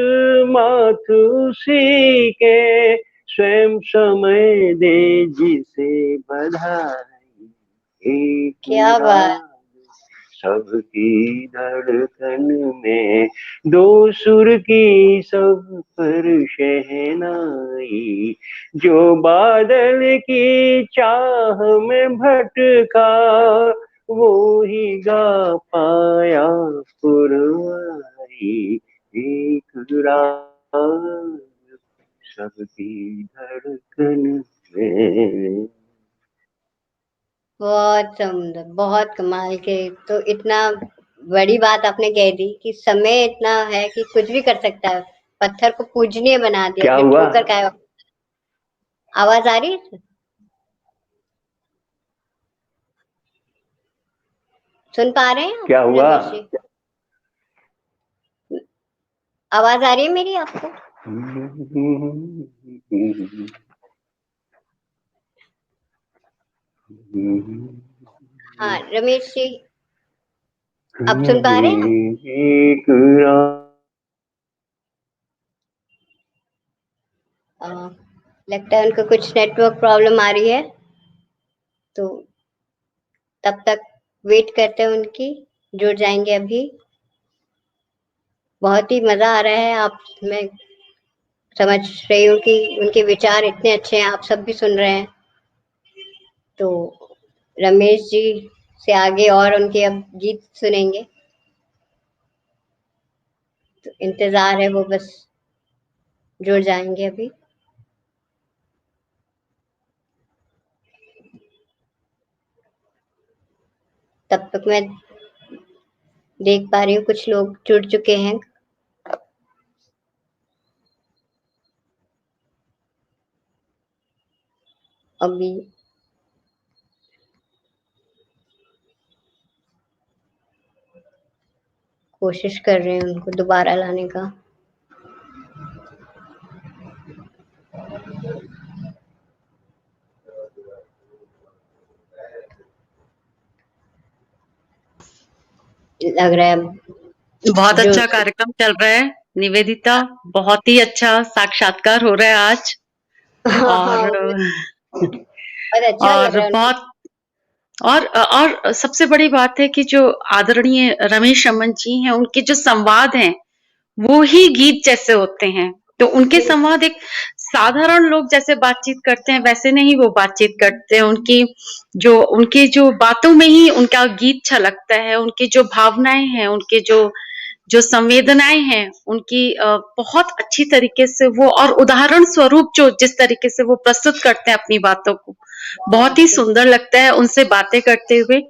माथ उसी के, स्वयं समय दे जिसे बधाई। एक क्या बात, राग सबकी धड़कन में, दो सुर की सब पर शहनाई। जो बादल की चाह में भटका, वो ही गा पाया पुरवाई। एक राग सबकी धड़कन में। बहुत सुंदर, बहुत कमाल के। तो इतना बड़ी बात आपने कह दी कि समय इतना है कि कुछ भी कर सकता है, पत्थर को पूजनीय बना दिया, क्या जो हुआ? ठोकर खाए। आवाज आ रही है? सुन पा रहे हैं आप क्या हुआ? रमेश जी? आवाज आ रही है मेरी आपको? हाँ रमेश जी, अब सुन पा रहे हैं आप? एक अ, लगता है उनको कुछ नेटवर्क प्रॉब्लम आ रही है, तो तब तक वेट करते हैं उनकी, जुड़ जाएंगे अभी। बहुत ही मजा आ रहा है। आप, मैं समझ रही हूँ कि उनके विचार इतने अच्छे हैं, आप सब भी सुन रहे हैं। तो रमेश जी से आगे और उनके अब गीत सुनेंगे, तो इंतजार है, वो बस जुड़ जाएंगे अभी। तब तक मैं देख पा रही हूँ कुछ लोग जुड़ चुके हैं। अभी कोशिश कर रहे हैं उनको दोबारा लाने का। लग रहा है बहुत जो अच्छा कार्यक्रम चल रहा है निवेदिता, बहुत ही अच्छा साक्षात्कार हो रहा है आज। हाँ, और बहुत अच्छा लग और रहा है उनको। बहुत और सबसे बड़ी बात है कि जो आदरणीय रमेश रमन जी हैं, उनके जो संवाद हैं वो ही गीत जैसे होते हैं। तो उनके संवाद एक साधारण लोग जैसे बातचीत करते हैं वैसे नहीं वो बातचीत करते हैं। उनकी जो बातों में ही उनका गीत छलकता है। उनकी जो भावनाएं हैं, उनके जो जो संवेदनाएं हैं, उनकी बहुत अच्छी तरीके से वो, और उदाहरण स्वरूप जो जिस तरीके से वो प्रस्तुत करते हैं अपनी बातों को, बहुत ही सुंदर लगता है उनसे बातें करते हुए।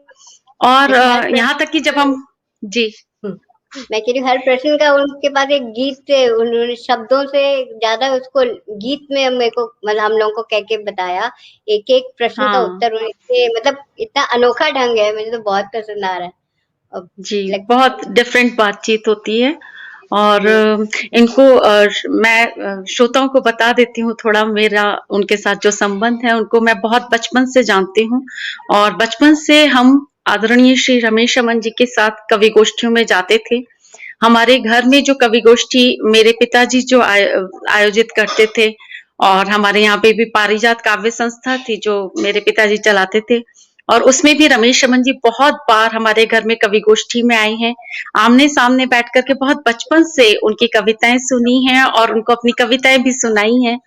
और जैसे हर यहाँ तक कि जब हम जी मैं कह रही हूँ, हर प्रश्न का उनके पास एक गीत है, उन्होंने शब्दों से ज्यादा उसको गीत में मेरे को, मतलब हम लोगों को कह के बताया। एक एक प्रश्न का हाँ उत्तर उनके, मतलब इतना अनोखा ढंग है, मुझे तो बहुत पसंद आ रहा है। अब जी, लग बहुत डिफरेंट बातचीत होती है। और जी इनको मैं श्रोताओं को बता देती हूँ थोड़ा मेरा उनके साथ जो संबंध है। उनको मैं बहुत बचपन से जानती हूँ और बचपन से हम आदरणीय श्री रमेश रमन जी के साथ कवि गोष्ठियों में जाते थे। हमारे घर में जो कवि गोष्ठी मेरे पिताजी जो आयोजित करते थे, और हमारे यहाँ पे भी पारिजात काव्य संस्था थी जो मेरे पिताजी चलाते थे, और उसमें भी रमेश रमन जी बहुत बार हमारे घर में कवि गोष्ठी में आई हैं। आमने सामने बैठ करके बहुत बचपन से उनकी कविताएं सुनी हैं और उनको अपनी कविताएं भी सुनाई हैं।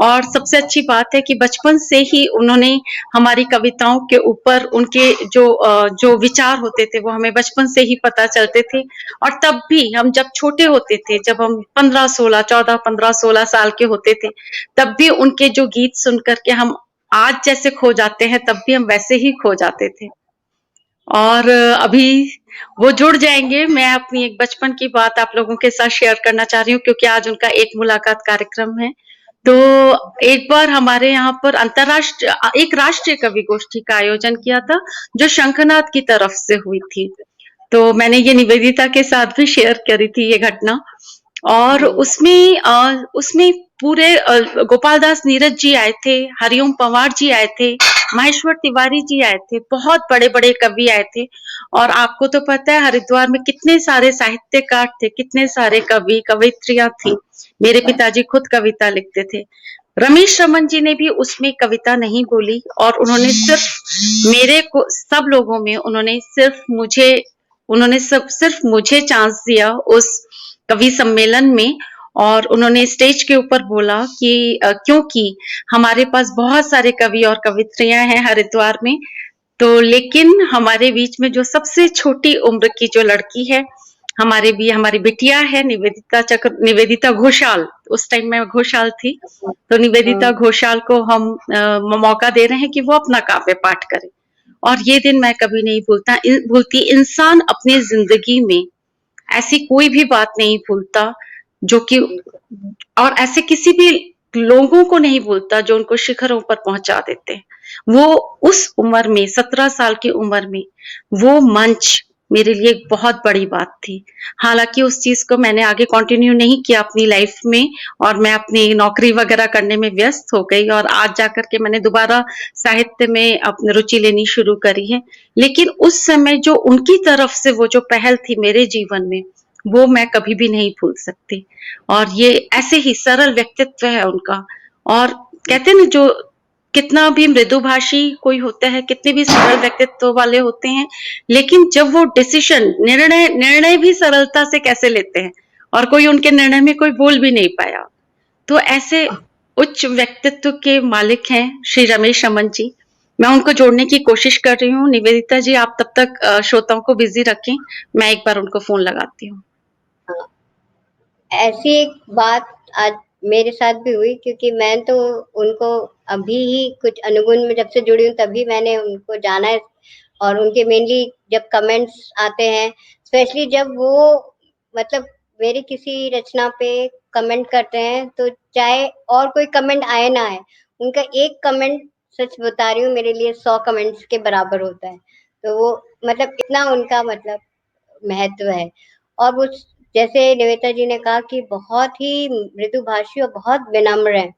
और सबसे अच्छी बात है कि बचपन से ही उन्होंने हमारी कविताओं के ऊपर उनके जो विचार होते थे वो हमें बचपन से ही पता चलते थे। और तब भी हम जब छोटे होते थे, जब हम 15-16 साल के होते थे, तब भी उनके जो गीत सुन करके हम आज जैसे खो जाते हैं, तब भी हम वैसे ही खो जाते थे। और अभी वो जुड़ जाएंगे। मैं अपनी एक बचपन की बात आप लोगों के साथ शेयर करना चाह रही हूँ क्योंकि आज उनका एक मुलाकात कार्यक्रम है। तो एक बार हमारे यहाँ पर एक राष्ट्रीय कवि गोष्ठी का आयोजन किया था जो शंखनाद की तरफ से हुई थी। तो मैंने ये निवेदिता के साथ भी शेयर करी थी ये घटना। और जी उसमें पूरे गोपाल दास नीरज जी आए थे, हरिओम पंवार जी आए थे, महेश्वर तिवारी जी आए थे, बहुत बड़े बड़े कवि आए थे। और आपको तो पता है हरिद्वार में कितने सारे साहित्यकार थे, कितने सारे कवि कवित्रियां थी। मेरे पिताजी खुद कविता लिखते थे। रमेश रमन जी ने भी उसमें कविता नहीं बोली और उन्होंने सिर्फ मेरे को, सब लोगों में उन्होंने सिर्फ मुझे चांस दिया उस कवि सम्मेलन में। और उन्होंने स्टेज के ऊपर बोला कि क्योंकि हमारे पास बहुत सारे कवि और कवित्रियां हैं हरिद्वार में, तो लेकिन हमारे बीच में जो सबसे छोटी उम्र की जो लड़की है, हमारी बिटिया है निवेदिता घोषाल, उस टाइम में घोषाल थी, तो निवेदिता घोषाल को हम मौका दे रहे हैं कि वो अपना काव्य पाठ करे। और ये दिन मैं कभी नहीं भूलती। इंसान अपनी जिंदगी में ऐसी कोई भी बात नहीं भूलता जो कि, और ऐसे किसी भी लोगों को नहीं भूलता जो उनको शिखरों पर पहुंचा देते हैं। वो उस उम्र में 17 साल की उम्र में वो मंच मेरे लिए एक बहुत बड़ी बात थी। हालांकि उस चीज को मैंने आगे कंटिन्यू नहीं किया अपनी लाइफ में, और मैं अपनी नौकरी वगैरह करने में व्यस्त हो गई, और आज जाकर के मैंने दोबारा साहित्य में अपनी रुचि लेनी शुरू करी है। लेकिन उस समय जो उनकी तरफ से वो जो पहल थी मेरे जीवन में, वो मैं कभी भी नहीं भूल सकती। और ये ऐसे ही सरल व्यक्तित्व है उनका। और कहते हैं ना, जो कितना भी मृदुभाषी कोई होता है, कितने भी सरल व्यक्तित्व वाले होते हैं, लेकिन जब वो डिसीजन निर्णय भी सरलता से कैसे लेते हैं, और कोई उनके निर्णय में कोई बोल भी नहीं पाया। तो ऐसे उच्च व्यक्तित्व के मालिक हैं श्री रमेश रमन जी। मैं उनको जोड़ने की कोशिश कर रही हूँ। निवेदिता जी, आप तब तक श्रोताओं को बिजी रखें, मैं एक बार उनको फोन लगाती हूँ। ऐसी एक बात आज मेरे साथ भी हुई, क्योंकि मैं तो उनको अभी ही कुछ अनुगुण में जब से जुड़ी हूँ तभी मैंने उनको जाना है। और उनके मेनली जब कमेंट्स आते हैं, स्पेशली जब वो मतलब मेरी किसी रचना पे कमेंट करते हैं, तो चाहे और कोई कमेंट आए ना आए, उनका एक कमेंट, सच बता रही हूँ, मेरे लिए 100 कमेंट्स के बराबर होता है। तो वो मतलब इतना उनका मतलब महत्व है। और वो जैसे निवेदिता जी ने कहा कि बहुत ही मृदुभाषी और बहुत विनम्र है।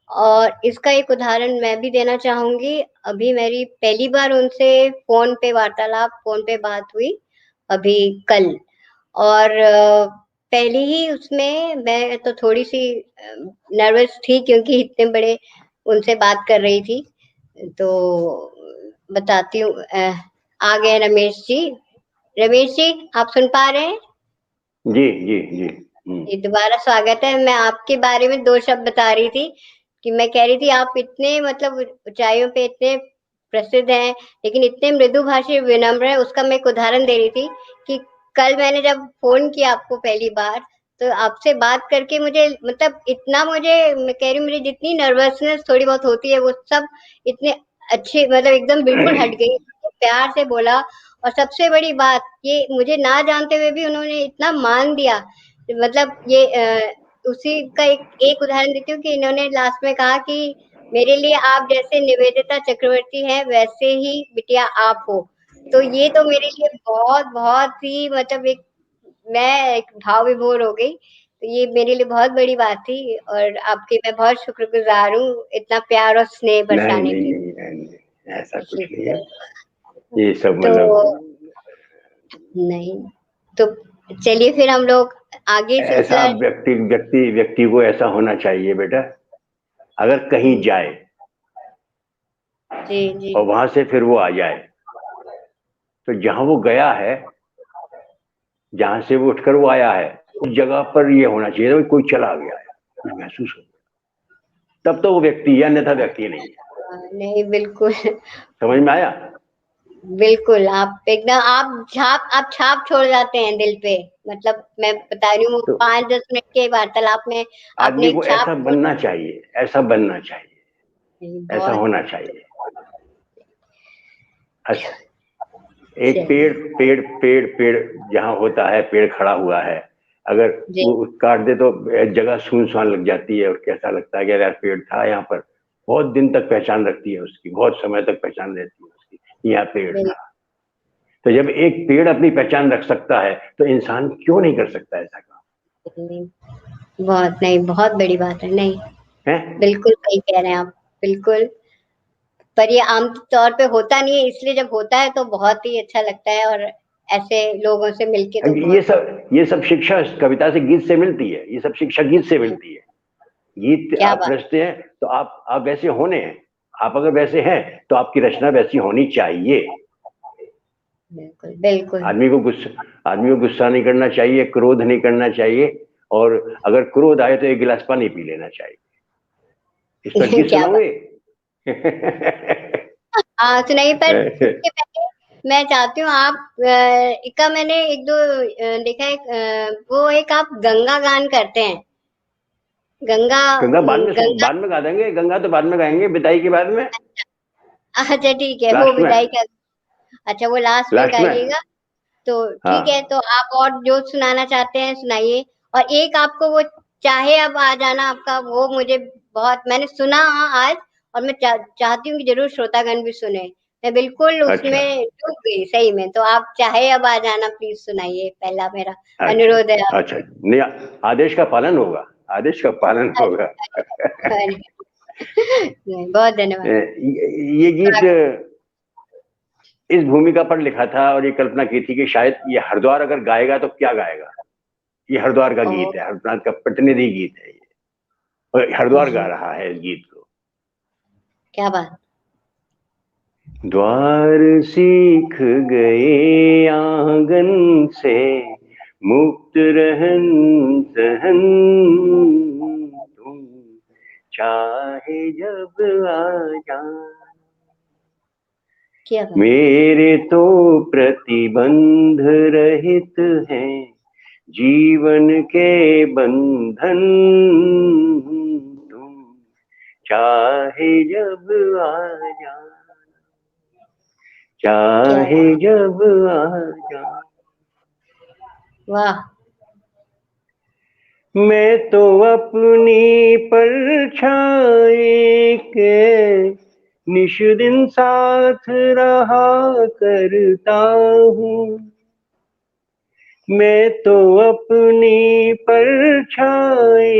और इसका एक उदाहरण मैं भी देना चाहूंगी। अभी मेरी पहली बार उनसे फोन पे वार्तालाप, फोन पे बात हुई अभी कल। और पहले ही उसमें मैं तो थोड़ी सी नर्वस थी, क्योंकि इतने बड़े उनसे बात कर रही थी। तो बताती हूँ, आ गए रमेश जी। रमेश जी, आप सुन पा रहे हैं? जी जी जी। जी, दोबारा स्वागत है। मैं आपके बारे में 2 शब्द बता रही थी, कि मैं कह रही थी आप इतने मतलब ऊंचाइयों पे इतने प्रसिद्ध हैं, लेकिन इतने मृदुभाषी विनम्र हैं। उसका मैं एक उदाहरण दे रही थी कि कल मैंने जब फोन किया आपको पहली बार, तो आपसे बात करके मुझे मतलब इतना, मुझे मैं कह रही हूँ, मुझे जितनी नर्वसनेस थोड़ी बहुत होती है वो सब इतने अच्छे मतलब एकदम बिल्कुल हट गई। प्यार से बोला, और सबसे बड़ी बात ये, मुझे ना जानते हुए भी उन्होंने इतना मान दिया। मतलब ये उसी का एक उदाहरण देती हूँ कि इन्होंने लास्ट में कहा कि मेरे लिए आप जैसे निवेदिता चक्रवर्ती हैं, वैसे ही बिटिया आप हो। तो ये तो मेरे लिए बहुत बहुत ही मतलब मैं एक भाव विभोर हो गई। तो ये मेरे लिए बहुत बड़ी बात थी, और आपकी मैं बहुत शुक्रगुजार हूँ इतना प्यार और स्नेह नहीं बरसाने नहीं के नहीं नहीं, नहीं, ऐसा कुछ लिए। नहीं है। ये सब तो मतलब नहीं, तो चलिए फिर हम लोग आगे ऐसा सिलसिला। व्यक्ति को ऐसा होना चाहिए बेटा, अगर कहीं जाए जी जी और वहां से फिर वो आ जाए, तो जहां वो गया है, जहां से वो उठकर वो आया है, उस जगह पर ये होना चाहिए कि कोई चला गया है, कुछ महसूस हो, तब तो वो व्यक्ति है, अन्यथा व्यक्ति नहीं है। नहीं, बिल्कुल समझ में आया? बिल्कुल। आप एकदम आप छाप छोड़ जाते हैं दिल पे। मतलब मैं बता रही हूँ, तो 5-10 मिनट के वार्तालाप में आपने आदमी एक को छाप ऐसा छोड़ बनना चाहिए, ऐसा बनना चाहिए, दी। ऐसा बहुत होना चाहिए। अच्छा, एक चलिए। पेड़ जहाँ होता है, पेड़ खड़ा हुआ है, अगर जी वो काट दे तो जगह सुनसान लग जाती है, और कैसा लगता है कि यार पेड़ था यहाँ पर, बहुत दिन तक पहचान रखती है उसकी, बहुत समय तक पहचान रहती है उसकी, यहाँ पेड़ बिल्कुल। था। तो जब एक पेड़ अपनी पहचान रख सकता है, तो इंसान क्यों नहीं कर सकता ऐसा काम? बहुत नहीं, बहुत बड़ी बात है। नहीं, है? बिल्कुल सही कह रहे हैं आप। बिल्कुल। पर ये आम तौर पे होता नहीं है, इसलिए जब होता है तो बहुत ही अच्छा लगता है, और ऐसे लोगों से मिलके तो बहुत। ये सब शिक्षा कविता से, गीत से मिलती है, ये सब शिक्षा गीत से मिलती है। गीत क्या आप बात। रचते हैं तो आप वैसे होने हैं, आप अगर वैसे हैं तो आपकी रचना वैसी होनी चाहिए। बिल्कुल बिल्कुल। आदमी को गुस्सा नहीं करना चाहिए, क्रोध नहीं करना चाहिए, और अगर क्रोध आए तो एक गिलास पानी पी लेना चाहिए। इस पर गीत क्या बात। सुनाओगे? हाँ, सुनाइए। पर उसके पहले मैं चाहती हूँ आप का मैंने एक दो देखा है, वो एक आप गंगा गान करते हैं। गंगा गंगा गंगा। बाद में गा देंगे, गंगा तो बाद में गाएंगे, बिदाई के बाद में। अच्छा ठीक है, वो लास्ट में, विदाई का। अच्छा, वो लास्ट में लास्ट में। गाइएगा। तो ठीक है, हाँ, तो आप और जो सुनाना चाहते हैं सुनाइए। और एक आपको वो चाहे अब आ जाना आपका, वो मुझे बहुत मैंने सुना आज, और मैं चाहती हूँ कि जरूर श्रोतागण भी सुने। मैं बिल्कुल अच्छा, उसमें डूब गई सही में। तो आप चाहे अब आ जाना प्लीज सुनाइए, पहला मेरा अच्छा, अनुरोध है अच्छा। आपसे। नहीं, आदेश का पालन होगा, आदेश का पालन अरे, होगा। अरे, नहीं, बहुत धन्यवाद। ये गीत इस भूमिका पर लिखा था और ये कल्पना की थी कि शायद ये हरिद्वार अगर गाएगा तो क्या गाएगा। ये हरिद्वार का ओ, गीत है, हरिद्वार का प्रतिनिधि गीत है ये, और हरिद्वार गा रहा है इस गीत को। क्या बात। द्वार सीख गए आंगन से, मुक्त रहन सहन, तुम चाहे जब आ जाना। क्या बात। मेरे तो प्रतिबंध रहित हैं जीवन के बंधन, तुम चाहे जब आ जाना, क्या चाहे बात। जब आ जाना। वाह। मैं तो अपनी परछाई के निश दिन साथ रहा करता हूँ। मैं तो अपनी परछाई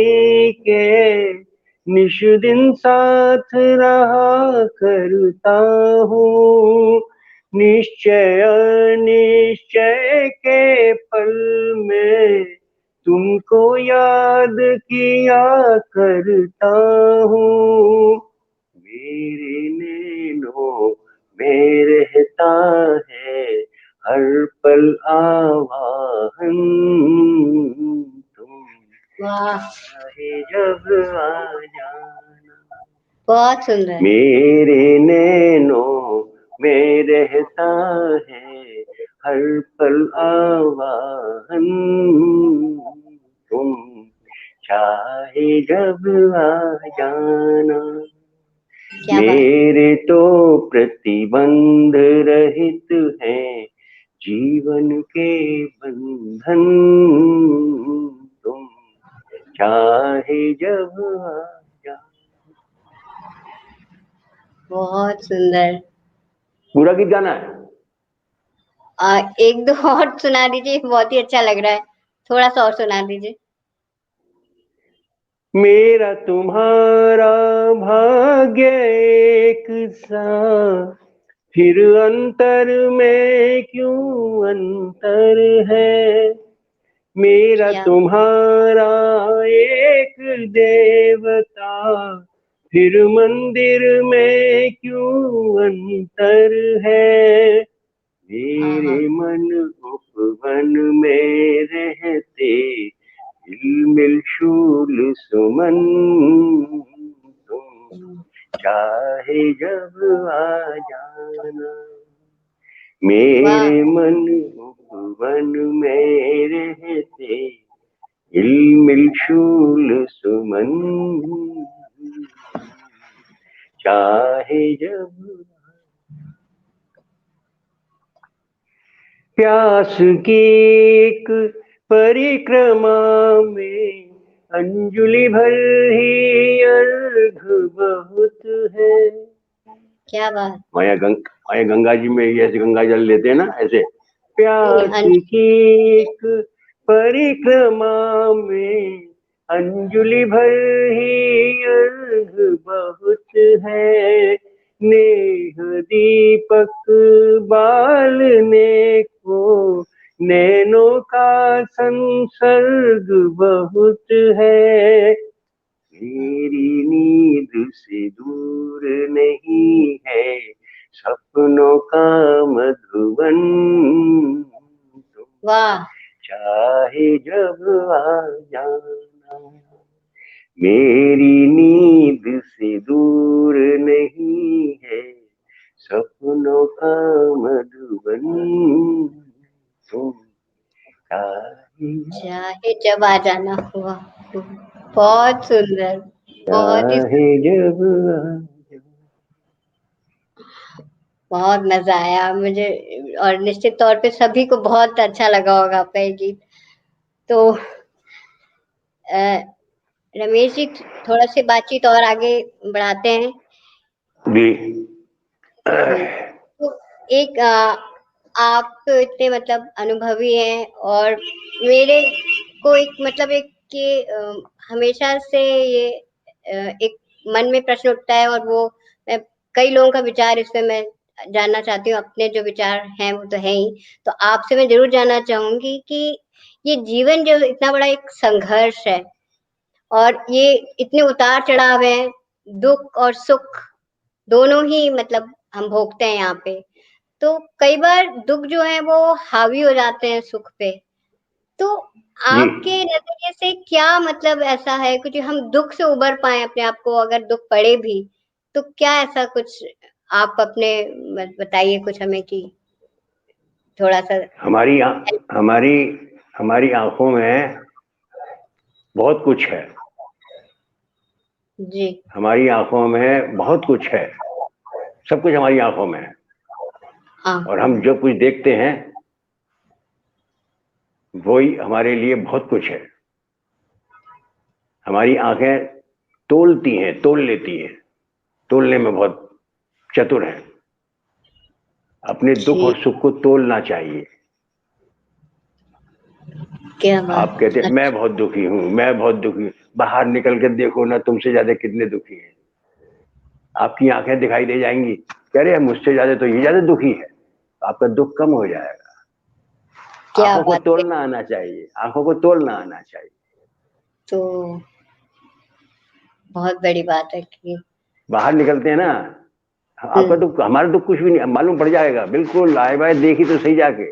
के निश दिन साथ रहा करता हूँ। निश्चय निश्चय के पल में तुमको याद किया करता हूँ। मेरे नैनों में रहता है हर पल आवाहन, तुम वाह, चाहे जब आ जाना। बहुत सुंदर। मेरे नैनों में रहता है हर पल आवाहन, तुम चाहे जब आ जाना। क्या बात। मेरे तो प्रतिबंध रहित हैं जीवन के बंधन, तुम चाहे जब आ जाना। बहुत सुंदर। पूरा गीत गाना है। एक दो और सुना दीजिए, बहुत ही अच्छा लग रहा है। थोड़ा सा और सुना दीजिए। मेरा तुम्हारा भाग्य एक सा, फिर अंतर में क्यों अंतर है। मेरा क्या। तुम्हारा एक देवता, फिर मंदिर में क्यों अंतर है। आहा। मेरे मन उपवन में रहते झिलमिल शूल सुमन, तुम चाहे जब आ जाना। वाह। मेरे मन उपवन में रहते झिलमिल शूल सुमन, चाहे जब। प्यास की एक परिक्रमा में अंजुलि भर ही अर्घ बहुत है। क्या बात। माया गंगा जी में ये ऐसे गंगा जल लेते हैं ना, ऐसे प्यास की एक परिक्रमा में अंजुलि भर ही अर्घ बहुत है। नेह दीपक बालने को नैनों का संसर्ग बहुत है। मेरी नींद से दूर नहीं है सपनों का मधुबन, तुम वाह। चाहे जब आ जाना। मेरी नींद से दूर नहीं है सपनों का मधुबन, तुम चाहे चाहे जब आ जाना हुआ। बहुत सुंदर। बहुत ही चाहे जब आ जाना। बहुत मजा आया मुझे और निश्चित तौर पे सभी को बहुत अच्छा लगा होगा आपका ये गीत। तो अ, रमेश जी थोड़ा सी बातचीत और आगे बढ़ाते हैं। जी। जी। तो एक आप तो इतने मतलब अनुभवी हैं और मेरे को एक मतलब एक कि हमेशा से ये एक मन में प्रश्न उठता है और वो मैं कई लोगों का विचार इस पे मैं जानना चाहती हूँ। अपने जो विचार हैं वो तो है ही। तो आपसे मैं ज़रूर जानना चाहूँगी कि ये जीवन जो इतना बड़ा एक संघर्ष है और ये इतने उतार-चढ़ाव हैं, दुःख और सुख दोनों ही मतलब हम भोगते हैं यहाँ पे। तो कई बार दुःख जो है वो हावी हो जाते हैं सुख पे। तो जी। आपके नज़रिए से क्या मतलब ऐसा है कि जो हम दुःख से उबर पाएँ अपने आप को अगर दुःख पड़े भी, तो क्या ऐसा कुछ आप अपने बताइए कुछ हमें कि थोड़ा-सा हमारी आ, हेल्प हमारी हमारी आंखों में बहुत कुछ है। जी। हमारी आंखों में बहुत कुछ है। सब कुछ हमारी आंखों में है। हाँ, और हम जो कुछ देखते हैं वही हमारे लिए बहुत कुछ है। हमारी आंखें तोलती हैं, तोल लेती हैं, तोलने में बहुत चतुर हैं। अपने दुख जी, और सुख को तोलना चाहिए। क्या आप बात! कहते हैं मैं बहुत दुखी हूं, मैं बहुत दुखी हूं। बाहर निकल के देखो ना, तुमसे ज्यादा कितने दुखी हैं। आपकी आंखें दिखाई दे जाएंगी, कह रहे हैं मुझसे ज्यादा तो ये ज्यादा दुखी है। आपका दुख कम हो जाएगा। क्या आंखों को बात है! तोलना आना चाहिए, आंखों को तोलना आना चाहिए। तो बहुत बड़ी बात है कि बाहर निकलते हैं ना, हुँ, आपका दुख हमारा दुख कुछ भी नहीं मालूम पड़ जाएगा। बिल्कुल आए बाय देखी तो सही जाके।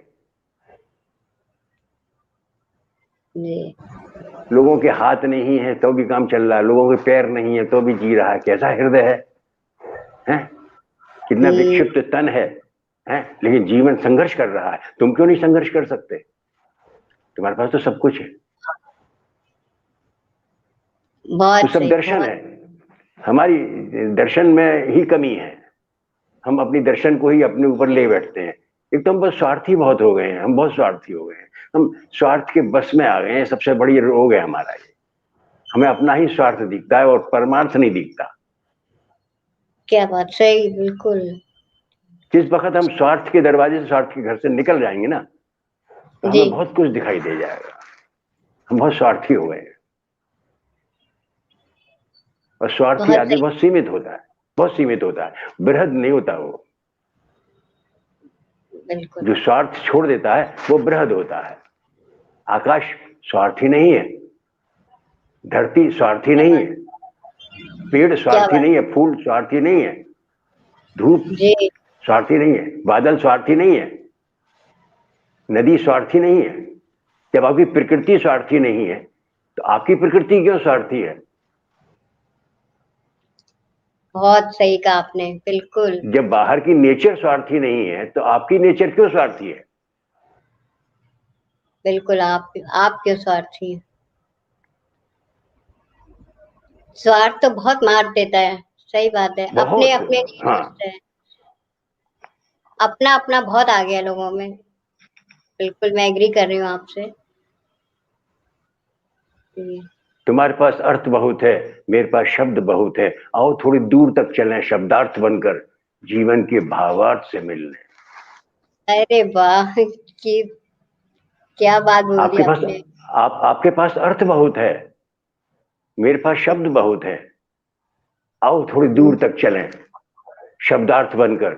जी, लोगों के हाथ नहीं है तो भी काम चल रहा है, लोगों के पैर नहीं है तो भी जी रहा है। कैसा हृदय है, हैं? कितना हुँ, विक्षिप्त तन है, हैं? लेकिन जीवन संघर्ष कर रहा है। तुम क्यों नहीं संघर्ष कर सकते? तुम्हारे पास तो सब कुछ है। तो बहुत सब सही, दर्शन बहुत है। हमारी दर्शन में ही कमी है। हम अपनी दर्शन को ही अपने ऊपर ले बैठते हैं। एक तो हम बस स्वार्थी बहुत हो गए हैं, हम बहुत स्वार्थी हो गए हैं। हम स्वार्थ के बस में आ गए हैं। सबसे बड़ी रोग है हमारा ये। हमें अपना ही स्वार्थ दिखता है और परमार्थ नहीं दिखता। क्या बात! सही, बिल्कुल। जिस वक्त हम स्वार्थ के दरवाजे से, स्वार्थ के घर से निकल जाएंगे ना, तो जी, हमें बहुत कुछ दिखाई दे जाएगा। हम बहुत स्वार्थी हो गए हैं। और स्वार्थी बहुत आदमी सही, बहुत सीमित होता है, बहुत सीमित होता है, बृहद नहीं होता वो। बिल्कुल। जो स्वार्थ छोड़ देता है वो बृहद होता है। आकाश स्वार्थी नहीं है, धरती स्वार्थी क्या नहीं बात! है, पेड़ क्या स्वार्थी बात! नहीं है, फूल स्वार्थी नहीं है, धूप जी, स्वार्थी नहीं है, बादल स्वार्थी नहीं है, नदी स्वार्थी नहीं है। जब आपकी प्रकृति स्वार्थी नहीं है तो आपकी प्रकृति क्यों स्वार्थी है? बहुत सही कहा आपने, बिल्कुल, जब बाहर की नेचर स्वार्थी नहीं है तो आपकी नेचर क्यों स्वार्थी है? बिल्कुल आप क्यों स्वार्थी हैं? स्वार्थ तो बहुत मार देता है, सही बात है, बहुत। अपने-अपने लिए हाँ। सोचते हैं। अपना-अपना बहुत आ गया लोगों में, बिल्कुल मैं एग्री कर रही हूँ आपसे। जी, तुम्हारे पास अर्थ बहुत है, मेरे पास शब्द बहुत है। आओ थोड़ी दूर तक चलें शब्दार्थ बनकर, जीवन के भावार्थ से मिलने। अरे वाह! कि क्या बात बोल दी आपके पास आपने। आपके पास अर्थ बहुत है, मेरे पास शब्द बहुत है। आओ थोड़ी हुँ, दूर तक चलें शब्दार्थ बनकर,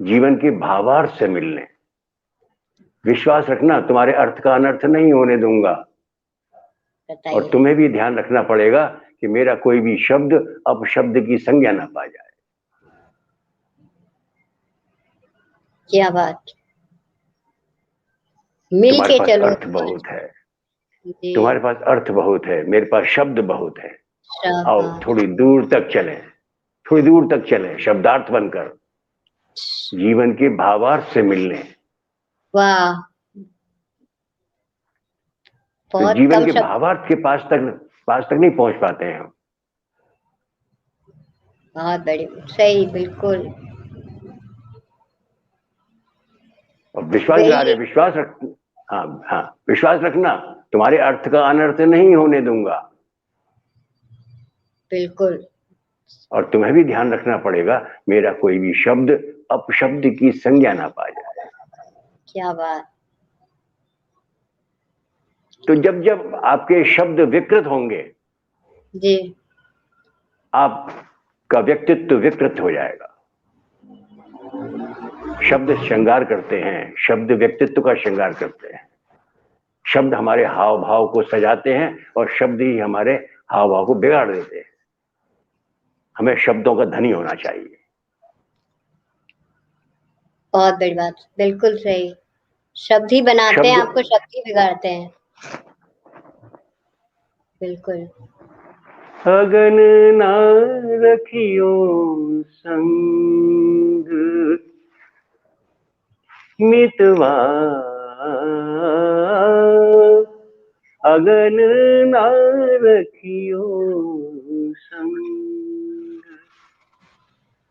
जीवन के भावार्थ से मिलने। विश्वास रखना, तुम्हारे अर्थ का अनर्थ नहीं होने दूंगा। और बताइए, तुम्हें भी ध्यान रखना पड़ेगा कि मेरा कोई भी शब्द अपशब्द की संज्ञा ना पा जाए। क्या बात! मिल तुम्हारे के पास चलो अर्थ बहुत है, जी, तुम्हारे पास अर्थ बहुत है, मेरे पास शब्द बहुत है। आओ शाबाश! थोड़ी दूर तक चलें, थोड़ी दूर तक चलें शब्दार्थ बनकर, जीवन के भावार्थ से मिलने। वाह! तो बहुत जीवन कम के शब्द भावार्थ के पास तक नहीं पहुंच पाते हैं हम। बहुत बड़ी सही बिल्कुल। और विश्वास दिला रहे, वही विश्वास रख, हाँ हाँ, विश्वास रखना, तुम्हारे अर्थ का अनर्थ नहीं होने दूंगा। बिल्कुल। और तुम्हें भी ध्यान रखना पड़ेगा, मेरा कोई भी शब्द अपशब्द की संज्ञा ना पा जाए। क्या बात। तो जब जब आपके शब्द विकृत होंगे, जी। आपका व्यक्तित्व विकृत हो जाएगा। शब्द श्रृंगार करते हैं, शब्द व्यक्तित्व का श्रृंगार करते हैं, शब्द हमारे हाव भाव को सजाते हैं और शब्द ही हमारे हाव भाव को बिगाड़ देते हैं। हमें शब्दों का धनी होना चाहिए। बहुत बड़ी बात, बिल्कुल सही। शब्द ही बनाते हैं आपको, शब्द शब्द ही बिगाड़ते हैं। बिल्कुल। अगन ना रखियो संग मितवा, अगन ना रखियो संग,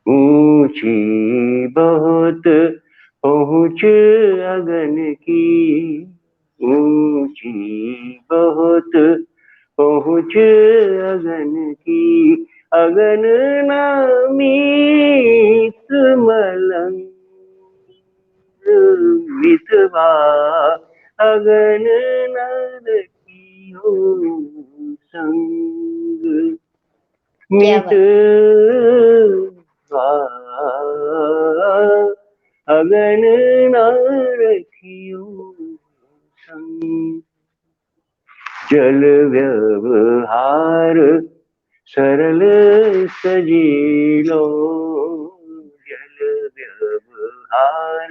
ऊंची बहुत पहुंच अगन की, ऊंची बहुत पहुंच अगन की, अगन नामीत मलंग मितवा, अगन न रखियो संग क्या बात। मितवा, अगन न रखियो संग। जल व्यवहार सरल सजीलो, जल व्यवहार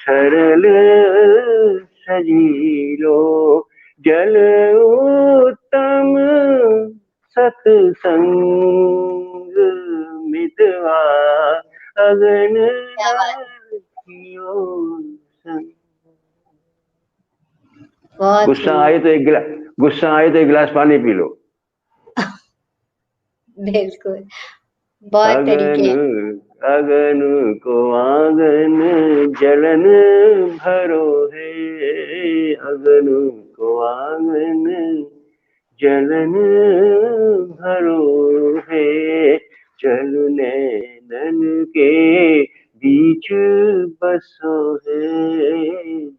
सरल सजीलो, जल उत्तम सत्संग मितवा, अगन क्या बात। रखियो संग। बहुत गुस्सा सुंदर। आए तो एक गिलास पानी पी लो। बिल्कुल। बहुत अगन तरीके हैं। अगन को आंगन जलन भरो है, अगन को आंगन जलन भरो है, चलने नन के बीच बसो है,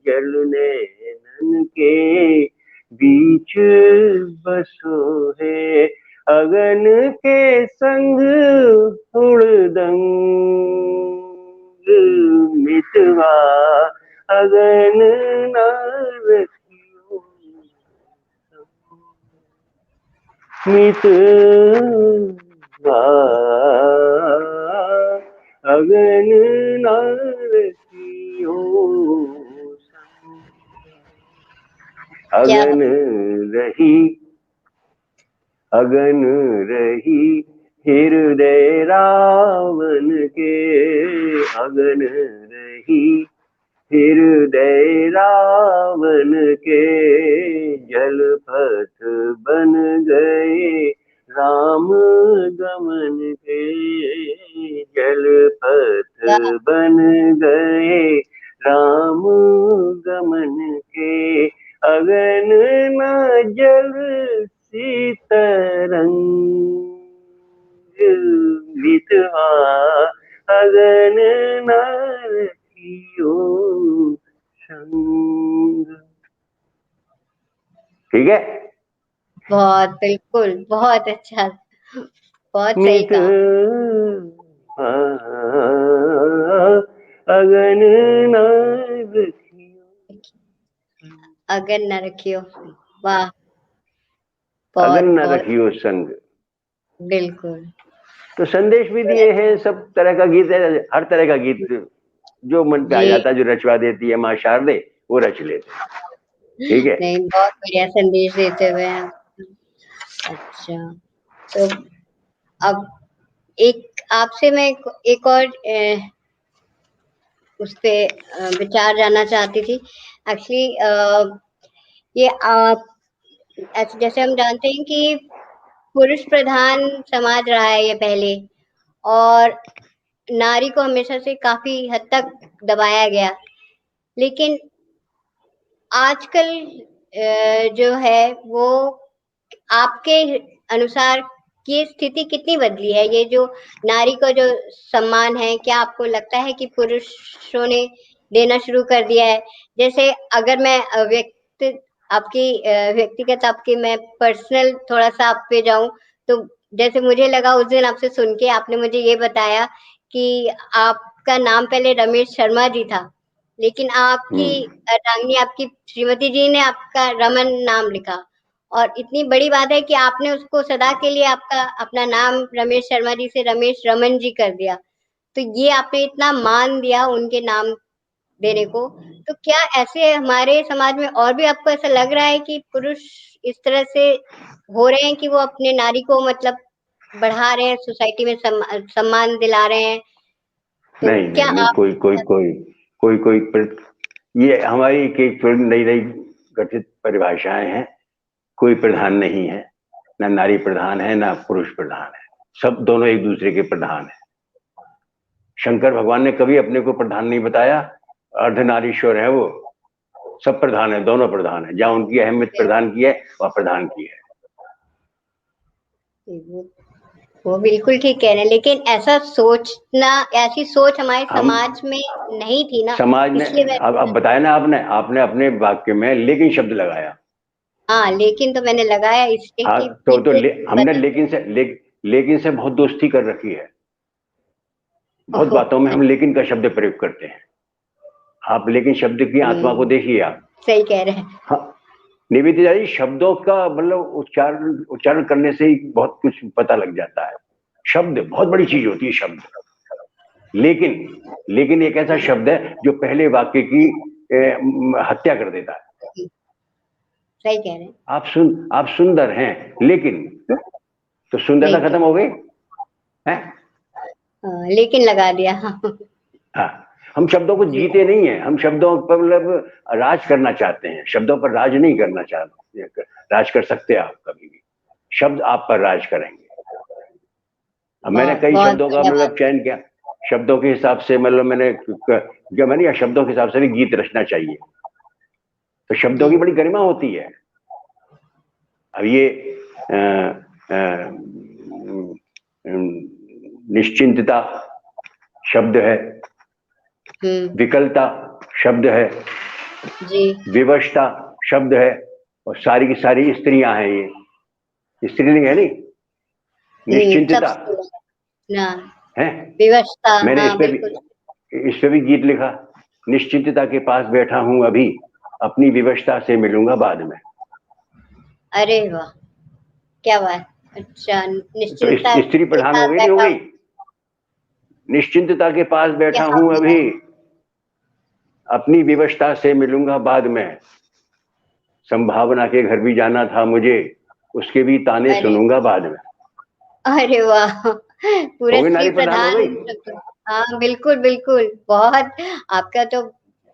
जलने नन के बीच बसो है, अगन के संग हुड़दंग मितवा, अगन न रखियो मितवा, अगन न रखियो संग। क्या अगन बात। रही, अगन रही हृदय रावण के, अगन रही हृदय रावण के, जलपथ बन गए राम गमन के, जलपथ वाह। बन गए राम गमन के, अगन न जल तरंग मितवा, अगन न रखियो संग। ठीक है। बहुत, बिल्कुल, बहुत अच्छा, बहुत सही मित कहा। अगन न रखियो, अगर न रखियो। वाह। अगन बहुत न बहुत। रखियो संग। बिल्कुल। तो संदेश भी दिए हैं, सब तरह का गीत है, हर तरह का गीत जो मन पे आ जी। जाता है, जो रचवा देती है माँ शारदे, वो रच लेते हैं। ठीक है। नहीं, बहुत बढ़िया संदेश देते हुए हैं। अच्छा, तो अब एक आपसे मैं एक और उस पे विचार जानना चाहती थी। एक्चुअली ये आप जैसे हम जानते हैं कि पुरुष प्रधान समाज रहा है ये पहले, और नारी को हमेशा से काफी हद तक दबाया गया। लेकिन आजकल जो है वो आपके अनुसार ये स्थिति कितनी बदली है? ये जो नारी का जो सम्मान है, क्या आपको लगता है कि पुरुषों ने देना शुरू कर दिया है? जैसे अगर मैं व्यक्तिगत आपकी मैं पर्सनल थोड़ा-सा आप पे जाऊँ, तो जैसे मुझे लगा उस दिन आपसे सुन के आपने मुझे ये बताया कि आपका नाम पहले रमेश शर्मा जी था, लेकिन आपकी अर्धांगिनी आपकी श्रीमती जी ने आपका रमन नाम लिखा और इतनी बड़ी बात है कि आपने उसको सदा के लिए आपका अपना नाम रमेश शर्मा जी से रमेश रमन जी कर दिया। तो ये आपने इतना मान दिया उनके नाम देने को, तो क्या ऐसे हमारे समाज में और भी आपको ऐसा लग रहा है कि पुरुष इस तरह से हो रहे हैं कि वो अपने नारी को मतलब बढ़ा रहे हैं, सोसाइटी में सम्मान दिला रहे हैं? तो नहीं क्या नहीं नहीं, आप कोई कोई कोई कोई कोई ये हमारी एक नई नई गठित परिभाषाएं हैं। कोई प्रधान नहीं है, ना नारी प्रधान है ना पुरुष प्रधान है, सब दोनों एक दूसरे के प्रधान है। शंकर भगवान ने कभी अपने को प्रधान नहीं बताया, अर्धनारीश्वर है वो, सब प्रधान है, दोनों प्रधान है, जहां उनकी अहमियत प्रधान की है वह प्रधान की है। वो बिल्कुल ठीक कह रहे हैं, लेकिन ऐसा सोचना, ऐसी सोच हमारे हम समाज में नहीं थी ना, समाज ने इसलिए अब बताया ना, आपने आपने अपने वाक्य में लेकिन शब्द लगाया। हाँ, लेकिन तो मैंने लगाया इसलिए हाँ, कि तो हमने बदल लेकिन से बहुत दोस्ती कर रखी है। बहुत ओह! बातों में हम लेकिन का शब्द प्रयोग करते हैं। आप लेकिन शब्द की आत्मा को देखिए आप। सही कह रहे हैं। हाँ, निवेदिता जी, शब्दों का मतलब उच्चारण करने से ही बहुत कुछ पता लग जाता है। शब्द बहुत बड़ी चीज होती है, शब्द। लेकिन एक ऐसा शब्द है जो पहले वाक्य की हत्या कर देता है। सही कह रहे हैं। आप सुंदर हैं, लेकिन तो सुंदरता खत्म हो गई है। लेकिन लगा दिया। हाँ, हम शब्दों को जीते नहीं है, हम शब्दों पर मतलब राज करना चाहते हैं, शब्दों पर राज नहीं करना चाहते। राज कर सकते हैं आप कभी भी, शब्द आप पर राज करेंगे। अब मैंने कई शब्दों का मतलब चयन किया, शब्दों के हिसाब से मतलब मैंने शब्दों के हिसाब से भी गीत रचना चाहिए, तो शब्दों की बड़ी गरिमा होती है। अब ये निश्चिंतता शब्द है, विकलता शब्द है जी, विवशता शब्द है, और सारी की सारी स्त्रियां हैं। ये स्त्रीलिंग है नहीं, निश्चिंतता है। विवशता, मैंने हाँ, बिल्कुल। इस पे भी गीत लिखा, निश्चिंतता के पास बैठा हूं अभी, अपनी विवशता से मिलूंगा बाद में। अरे वाह, क्या बात। अच्छा, निश्चिंतता तो स्त्री के प्रधान हो साथ गई, नहीं हो बैठा गई? निश्चिंतता के पास बैठा यहाँ हूं पे अभी, अपनी विवशता से मिलूंगा बाद में। संभावना के घर भी जाना था मुझे, उसके भी ताने सुनूंगा बाद में। अरे वाह, पूरे हो गई, स्त्री नारी प्रधान हो प्रधान। गई। हाँ, बिल्कुल बिल्कुल, बहुत आपका तो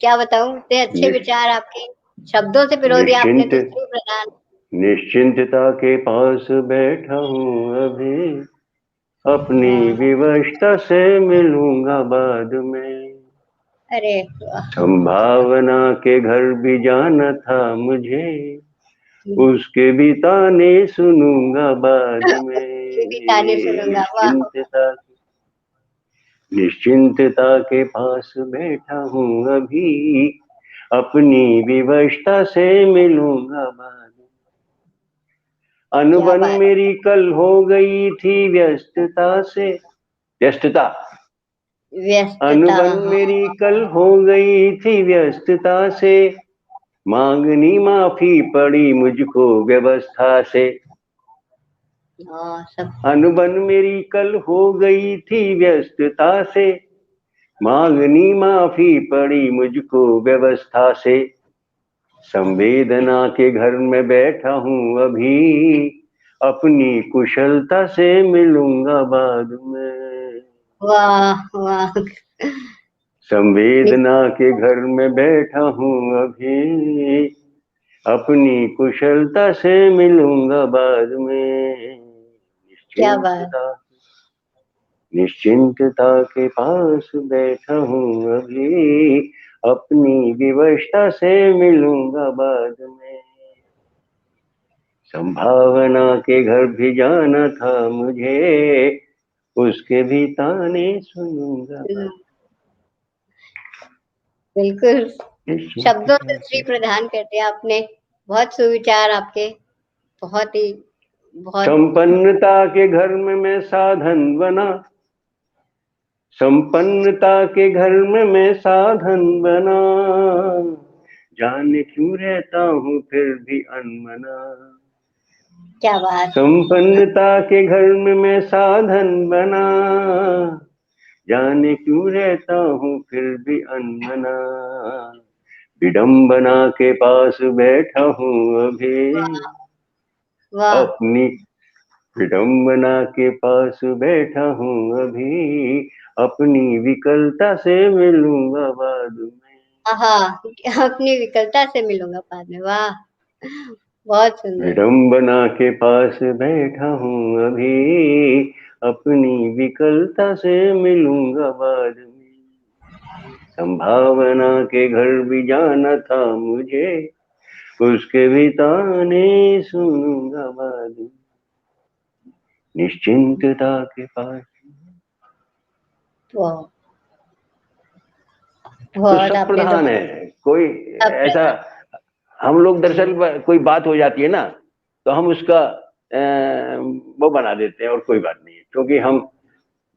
क्या बताऊं, इतने अच्छे विचार आपके, शब्दों से पिरो दिया आपने तो स्त्री प्रधान। निश्चिंतता के पास बैठा हूं अभी, अपनी विवशता से मिलूंगा बाद में। अरे वाह, संभावना के घर भी जाना था मुझे, उसके भी ताने सुनूंगा बाद में। भी ताने सुनूंगा, वाह। निश्चिंतता के पास बैठा हूं अभी, अपनी विवशता से मिलूंगा बाद में। क्या अनबन बात। मेरी कल हो गई थी व्यस्तता से, व्यस्तता व्यस्तता, अनबन हाँ। मेरी कल हो गई थी व्यस्तता से, मांगनी माफी पड़ी मुझको व्यवस्था से। हाँ, सब अनबन मेरी कल हो गई थी व्यस्तता से, मांगनी माफी पड़ी मुझको व्यवस्था से। संवेदना के घर में बैठा हूं अभी, अपनी कुशलता से मिलूंगा बाद में। वाह वाह। संवेदना के घर में बैठा हूं अभी, अपनी कुशलता से मिलूंगा बाद में। क्या बात। निश्चिंतता के पास बैठा हूं अभी, अपनी विवशता से मिलूंगा बाद में, संभावना के घर भी जाना था मुझे, उसके भी ताने सुनूंगा। बिल्कुल शब्दों से श्री बाद प्रदान कर दिया आपने। बहुत सुविचार आपके, बहुत ही बहुत संपन्नता के घर में मैं साधन बना, संपन्नता के घर में मैं साधन बना, जाने क्यों रहता हूँ फिर भी अनमना। क्या बात। संपन्नता के घर में मैं साधन बना, जाने क्यों रहता हूँ फिर भी अनमना, विडंबना के पास बैठा हूँ अभी, वाह अपनी विडंबना के पास बैठा हूँ अभी, अपनी विकलता से मिलूंगा बाद में। हाँ, अपनी विकलता से मिलूंगा बाद में। वाह बहुत सुंदर। विडंबना के पास बैठा हूँ अभी, अपनी विकलता से मिलूंगा बाद में, संभावना के घर भी जाना था मुझे, उसके भी ताने सुनूंगा बाद में, निश्चिंतता के पास। वाह तो बहुत सब आपने तो प्रधान है, कोई सब ऐसा, हम लोग दरअसल कोई बात हो जाती है ना, तो हम उसका वो बना देते हैं और कोई बात नहीं है, क्योंकि हम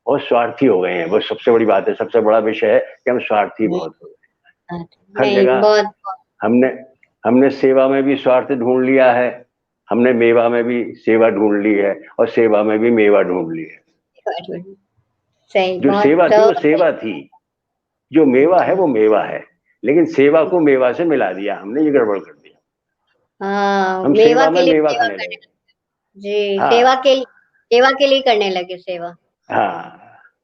बहुत स्वार्थी हो गए हैं। वो सबसे बड़ी बात है, सबसे बड़ा विषय है कि हम स्वार्थी बहुत हो गए। हर नहीं जगह बहुत हमने हमने सेवा में भी स्वार्थ ढूंढ लिया है, हमने मेवा में भी सेवा ढूंढ ली है, और सेवा में भी मेवा ढूंढ ली है। सही जो बहुत सेवा थी वो सेवा थी, जो मेवा है वो मेवा है, लेकिन सेवा को मेवा से मिला दिया हमने, ये गड़बड़ कर दिया। हाँ हम मेवा सेवा के में लिए मेवा सेवा खाने करने लगे। जी हाँ सेवा के लिए करने लगे सेवा। हाँ,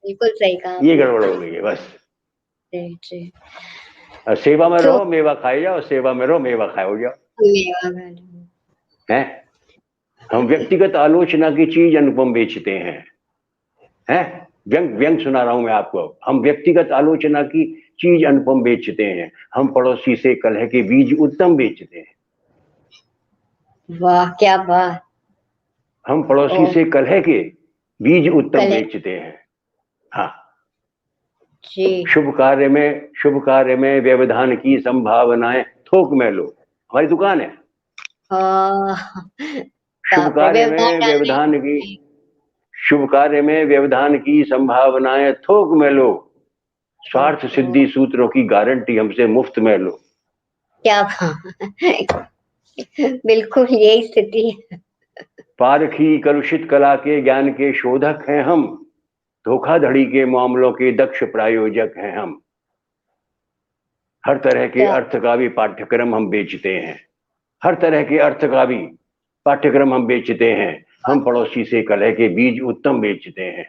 बिल्कुल सही कहा ये आपने। गड़बड़ हो गई है बस। जी जी सेवा में तो रहो मेवा खाए जाओ, सेवा में रहो मेवा खाए हो जाओ। मेवा खाने- हैं, हम व्यक्तिगत आलोचना की चीज अनुपम बेचते हैं, व्यंग व्यंग सुना रहा हूं मैं आपको। हम व्यक्तिगत आलोचना की चीज अनुपम बेचते हैं, हम पड़ोसी से कलह के बीज उत्तम बेचते हैं। वाह क्या बात। हम पड़ोसी ओ से कलह के बीज उत्तम कले बेचते हैं। हाँ, जी शुभ कार्य में व्यवधान की संभावनाएं थोक में लो, हमारी दुकान है। हाँ शुभ बाप रे कार्य व्यवधान में डालने व्यवधान की शुभ कार्य में व्यवधान की संभावनाएं थोक में लो, स्वार्थ ओ, सिद्धि सूत्रों की गारंटी हमसे मुफ्त में लो। क्या बात बिल्कुल यही स्थिति है। पारखी कलुषित कला के ज्ञान के शोधक हैं हम, धोखाधड़ी के मामलों के दक्ष प्रायोजक हैं हम, हर तरह के क्या अर्थ का भी पाठ्यक्रम हम बेचते हैं, हर तरह के अर्थ का भी पाठ्यक्रम हम बेचते हैं। हम पड़ोसी से कलह के बीज उत्तम बेचते हैं,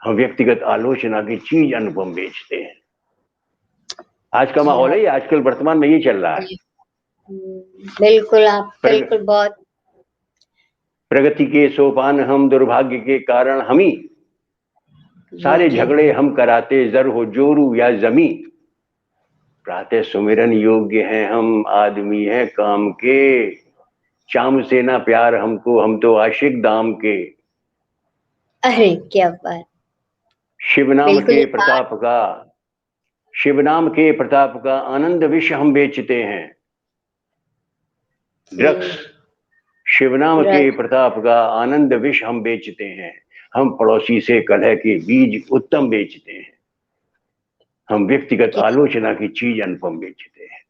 हम व्यक्तिगत आलोचना की चीज अनुपम बेचते हैं। आज का माहौल है, आजकल वर्तमान में ये चल रहा है। बिल्कुल आप प्रग, बिल्कुल बहुत प्रगति के सोपान हम, दुर्भाग्य के कारण हम ही, सारे जी झगड़े हम कराते, जर हो जोरू या जमी, प्रातः सुमिरन योग्य हैं हम, आदमी हैं काम के, चाम से ना प्यार हमको, हम तो आशिक दाम के। अरे क्या बात शिवनाम बिल्कुल के ही बात प्रताप का, शिवनाम के प्रताप का आनंद विष हम बेचते हैं। ड्रग्स, शिवनाम के रख प्रताप का आनंद विष हम बेचते हैं, हम पड़ोसी से कलह के बीज उत्तम बेचते हैं, हम व्यक्तिगत आलोचना की चीज अनुपम बेचते हैं।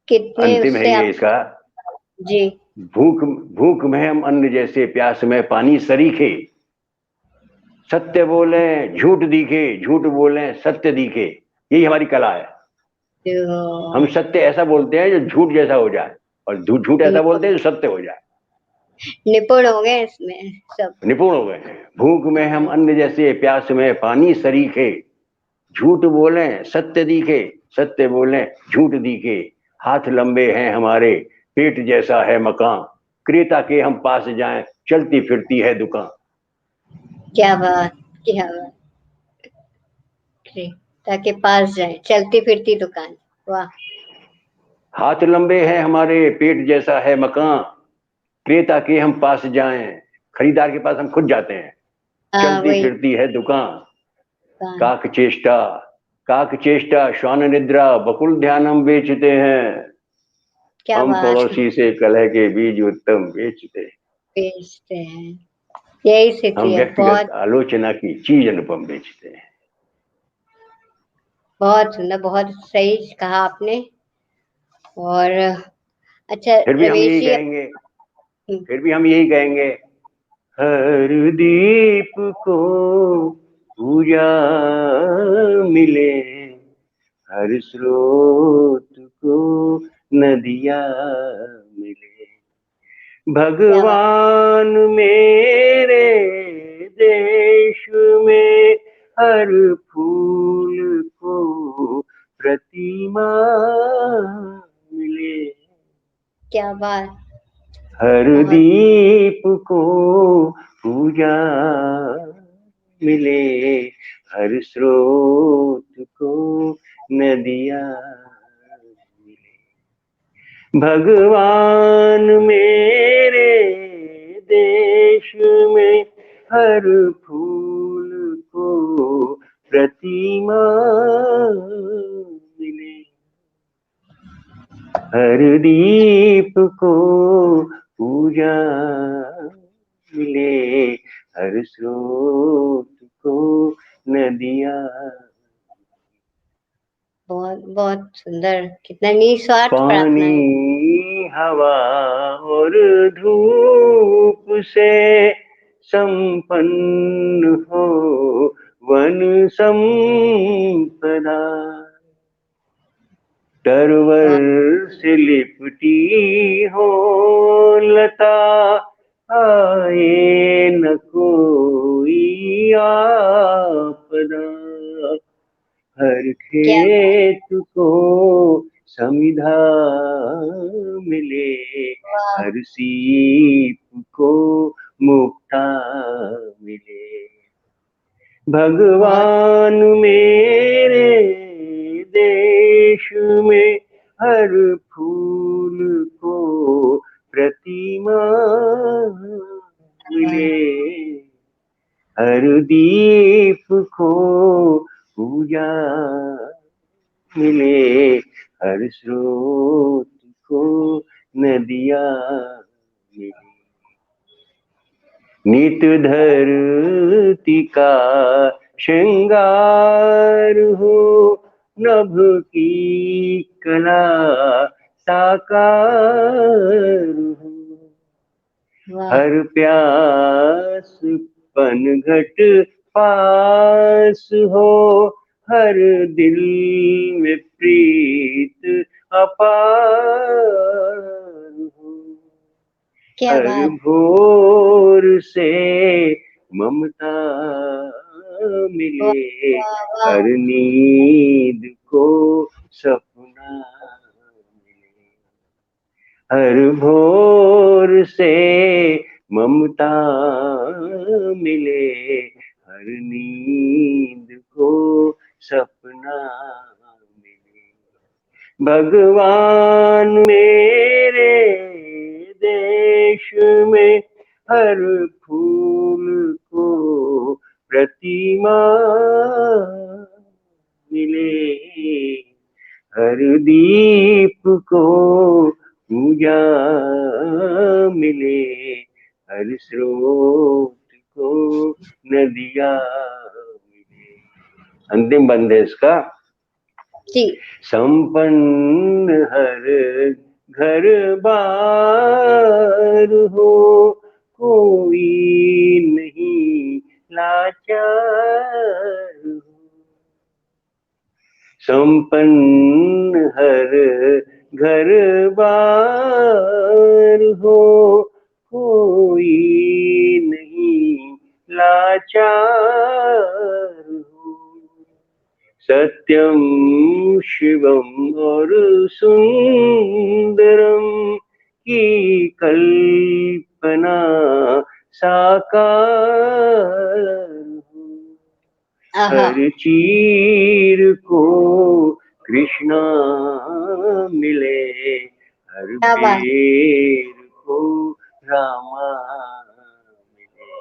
कितने अंतिम है उससे ये आप इसका, जी भूख भूख में हम अन्न जैसे, प्यास में पानी सरीखे, सत्य बोले झूठ दिखे, झूठ बोले सत्य दिखे, यही हमारी कला है। हम सत्य ऐसा बोलते हैं जो झूठ जैसा हो जाए, और झूठ ऐसा बोलते हैं जो सत्य हो जाए। निपुण हो गए इसमें सब। निपुण हो गए हैं। भूख में हम अन्न जैसे, प्यास में पानी सरीखे, झूठ बोले सत्य दिखे, सत्य बोले झूठ दिखे, हाथ लंबे हैं हमारे, पेट जैसा है मकान, क्रेता के हम पास जाएं, चलती फिरती है दुकान। क्या बात क्या बात जी ताकि पास जाए, चलती फिरती दुकान। वाह। हाथ लंबे हैं हमारे, पेट जैसा है मकान, क्रेता के हम पास जाएं, खरीदार के पास हम खुद जाते हैं। हाँ, चलती वही फिरती है दुकान, दुकान। काक चेष्टा श्वान निद्रा, बकुल ध्यान हम बेचते हैं। क्या हम बात है। पड़ोसी से कलह के बीज उत्तम बेचते हैं। बेचते हैं, यही स्थिति हम है। व्यक्तिगत बहुत आलोचना की चीज अनुपम बेचते हैं। बहुत सुंदर, बहुत सही कहा आपने। और अच्छा फिर भी हम रमेश यही जी, कहेंगे, फिर भी हम यही कहेंगे, हर दीप को पूजा मिले, हर स्रोत को नदियाँ मिले, क्या बात। भगवान मेरे देश में हर फूल को प्रतिमा मिले, क्या बात। हर बहुत दीप को पूजा मिले, हर स्रोत को नदियाँ मिले, भगवान मेरे देश में हर फूल को प्रतिमा मिले, हर दीप को पूजा मिले, हर स्रोत को नदियाँ। बहुत बहुत सुंदर, कितना निस्वार्थ प्रार्थना है। पानी हवा और धूप से संपन्न हो वन संपदा, वाह। तरवर से लिपटी हो लता, आए न कोई आपदा, हर क्या खेत को समिधा मिले, वाह। हर सीप को मुक्ता मिले, बहुत भगवान मेरे देश में हर फूल को प्रतिमा मिले, हर दीप को पूजा मिले, हर स्रोत को नदियाँ मिले, नित धरती का श्रृंगार हो, नभ की कला साकार हो, वाह। हर प्यास पनघट पास हो, हर दिल में प्रीत अपार हो, क्या हर बात। भोर से ममता वाह मिले, वाह वाह। हर नींद को सपना मिले, हर भोर से ममता मिले, हर नींद को सपना मिले, भगवान मेरे देश में हर फूल को प्रतिमा मिले, हर दीप को पूजा मिले, हर स्रोत को नदियाँ मिले। अंतिम बंद है इसका। जी। संपन्न हर घर बार हो, कोई नहीं लाचार हो, संपन्न हर घर बार हो, कोई नहीं लाचार हो, सत्यम शिवम और सुंदरम की कल्पना साकार हो, आहा, हर चीर को कृष्णा मिले, हर क्या बात। बेर को रामा मिले,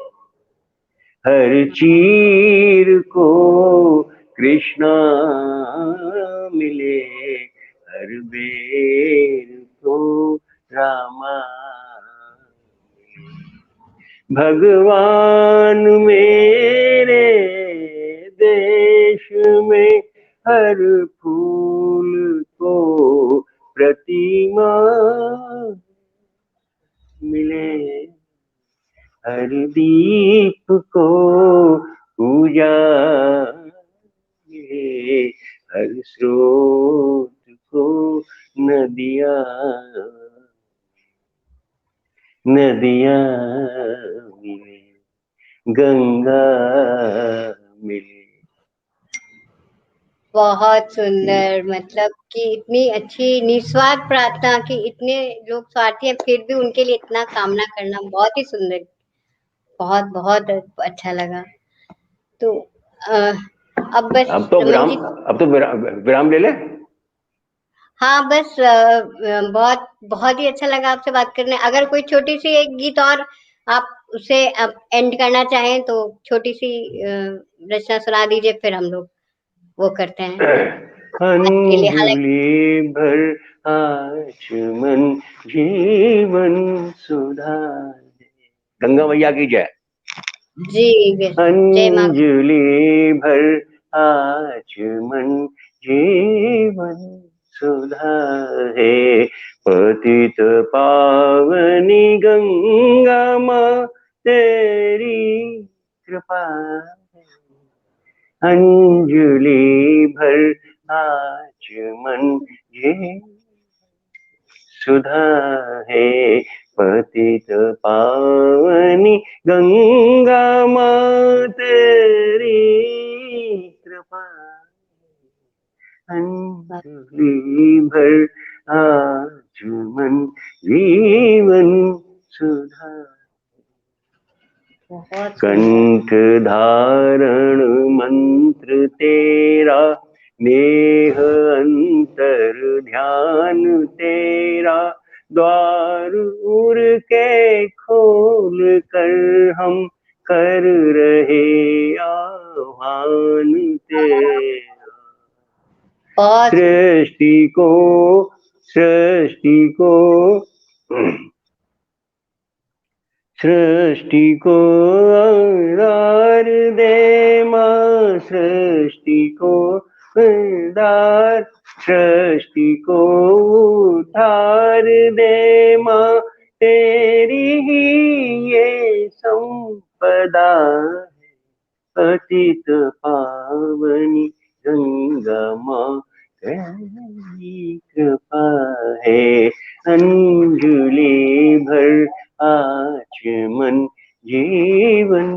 हर चीर को कृष्णा मिले, हर बेर को रामा मिले। भगवान मेरे देश में हर फूल को प्रतिमा मिले, हर दीप को पूजा मिले, हर स्रोत को नदिया मिले, गंगा मिले। बहुत सुंदर, मतलब कि इतनी अच्छी निस्वार्थ प्रार्थना कि इतने लोग स्वार्थी हैं फिर भी उनके लिए इतना कामना करना बहुत ही सुंदर, बहुत बहुत अच्छा लगा। तो अब बस अब तो रमन विराम जी, अब तो विराम ले ले। हाँ बस बहुत बहुत ही अच्छा लगा आपसे बात करने। अगर कोई छोटी सी एक गीत और आप उसे एंड करना चाहें तो छोटी सी रचना सुना दीजिए, फिर हम लोग वो करते हैं आज के लिए। हालांकि अंजलि भर आचमन जीवन सुधारे, गंगा मैया की जय। जी, जय माँ। अंजलि भर आचमन जीवन सुधारे, पतित पावनी गंगा माँ तेरी कृपा है। अंजलि भर आचमन ये सुधा है, पतित पावनी गंगा माँ तेरी कृपा, अंजलि भर आचमन जीवन सुधा। बहुत सुंदर। कंठ धारण मंत्र तेरा, नेह अंतर ध्यान तेरा, द्वार उर के खोल कर हम कर रहे आह्वान तेरा। बहुत सृष्टि को आधार दे माँ, सृष्टि को आधार, सृष्टि को उधार दे माँ, तेरी ही ये संपदा है, पतित पावनी गंगा माँ तेरी कृपा है। अंजलि भर आचमन जीवन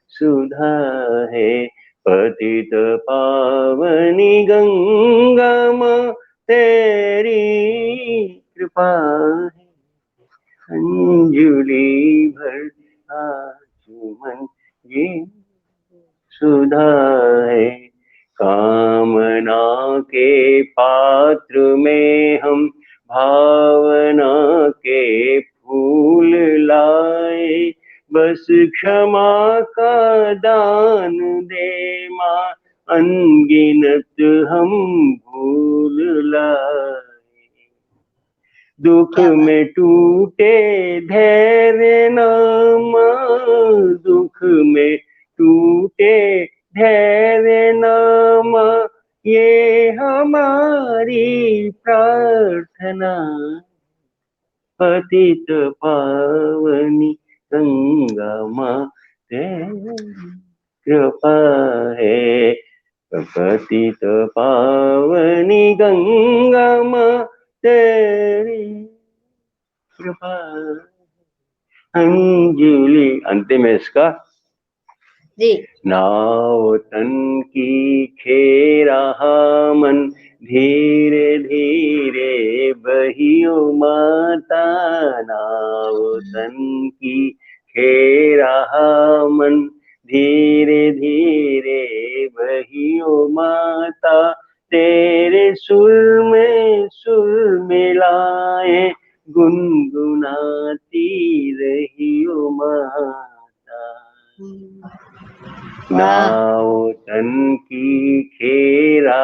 सुधा है, पतित पावनी गंगा माँ तेरी कृपा है। अंजलि भर आचमन ये सुधा है, कामना के पात्र में हम भावना के फूल लाए, बस क्षमा का दान दे माँ, अनगिनत हम भूल लाए। दुख क्या बात। में टूटे धैर्य न माँ, दुख में टूटे धैर्य न माँ, ये हमारी प्रार्थना, पतित पावनी गंगा माँ तेरी कृपा है, पतित पावनी गंगा माँ तेरी कृपा। अंजलि अंतिम है इसका। जी, नाव तन की खेरा मन, धीरे धीरे बहियो माता, नाव तन की खेरा मन, धीरे धीरे वही ओ माता, तेरे सुर में सुर मिलाए, गुनगुनाती रही ओ माता। नाव तन की खेरा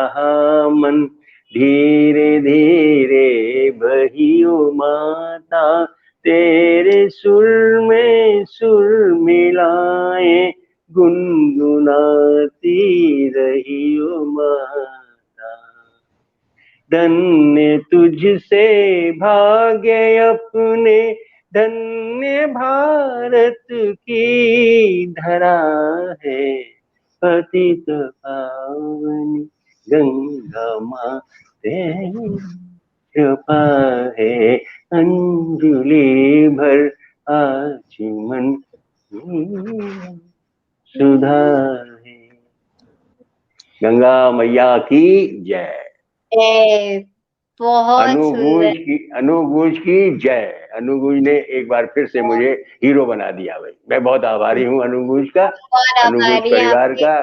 मन, धीरे धीरे बही ओ माता, तेरे सुर में सुर मिलाए, गुनगुनाती रही ओ माता। धन्य तुझसे भाग्य अपने, धन्य भारत की धरा है, पतित पावनी गंगा माँ तेरी कृपा है, अंजलि भर आचमन सुधा है। गंगा मैया की जय। बहुत सुंदर। अनुगूंज की जय। अनुगूंज ने एक बार फिर से मुझे हीरो बना दिया भाई। मैं बहुत आभारी हूँ अनुगूंज का, बहुत अनुगूंज आभारी हैं परिवार आपके। का,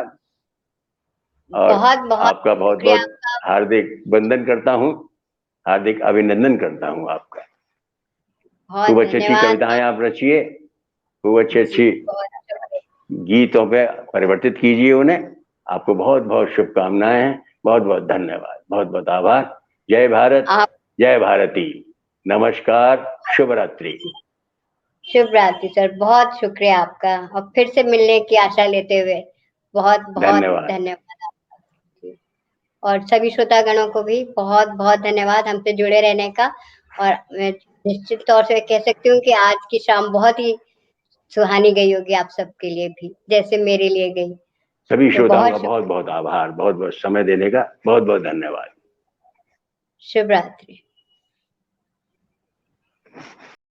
और बहुत बहुत आपका बहुत शुक्रिया बहुत आपका। हार्दिक वंदन करता हूँ, हार्दिक अभिनंदन करता हूँ आपका। बहुत खूब अच्छी अच्छी धन्यवाद। कविताएं आप रचिए, खूब अच्छी जी, अच्छी बहुत अच्छा। गीतों पे परिवर्तित कीजिए उन्हें। आपको बहुत बहुत शुभकामनाएं हैं। बहुत बहुत धन्यवाद, बहुत बहुत आभार। जय भारत, आप जय भारती। नमस्कार, शुभ रात्रि। शुभ रात्रि सर, बहुत शुक्रिया आपका, और फिर से मिलने की आशा लेते हुए बहुत बहुत धन्यवाद। धन्यवाद आपका जी। और सभी श्रोतागणों को भी बहुत बहुत धन्यवाद हमसे जुड़े रहने का। और मैं निश्चित तौर से कह सकती हूँ कि आज की शाम बहुत ही सुहानी गई होगी आप सबके लिए भी, जैसे मेरे लिए गई। सभी तो श्रोताओं का बहुत बहुत बहुत आभार, बहुत बहुत समय देने का बहुत बहुत धन्यवाद। शुभ रात्रि।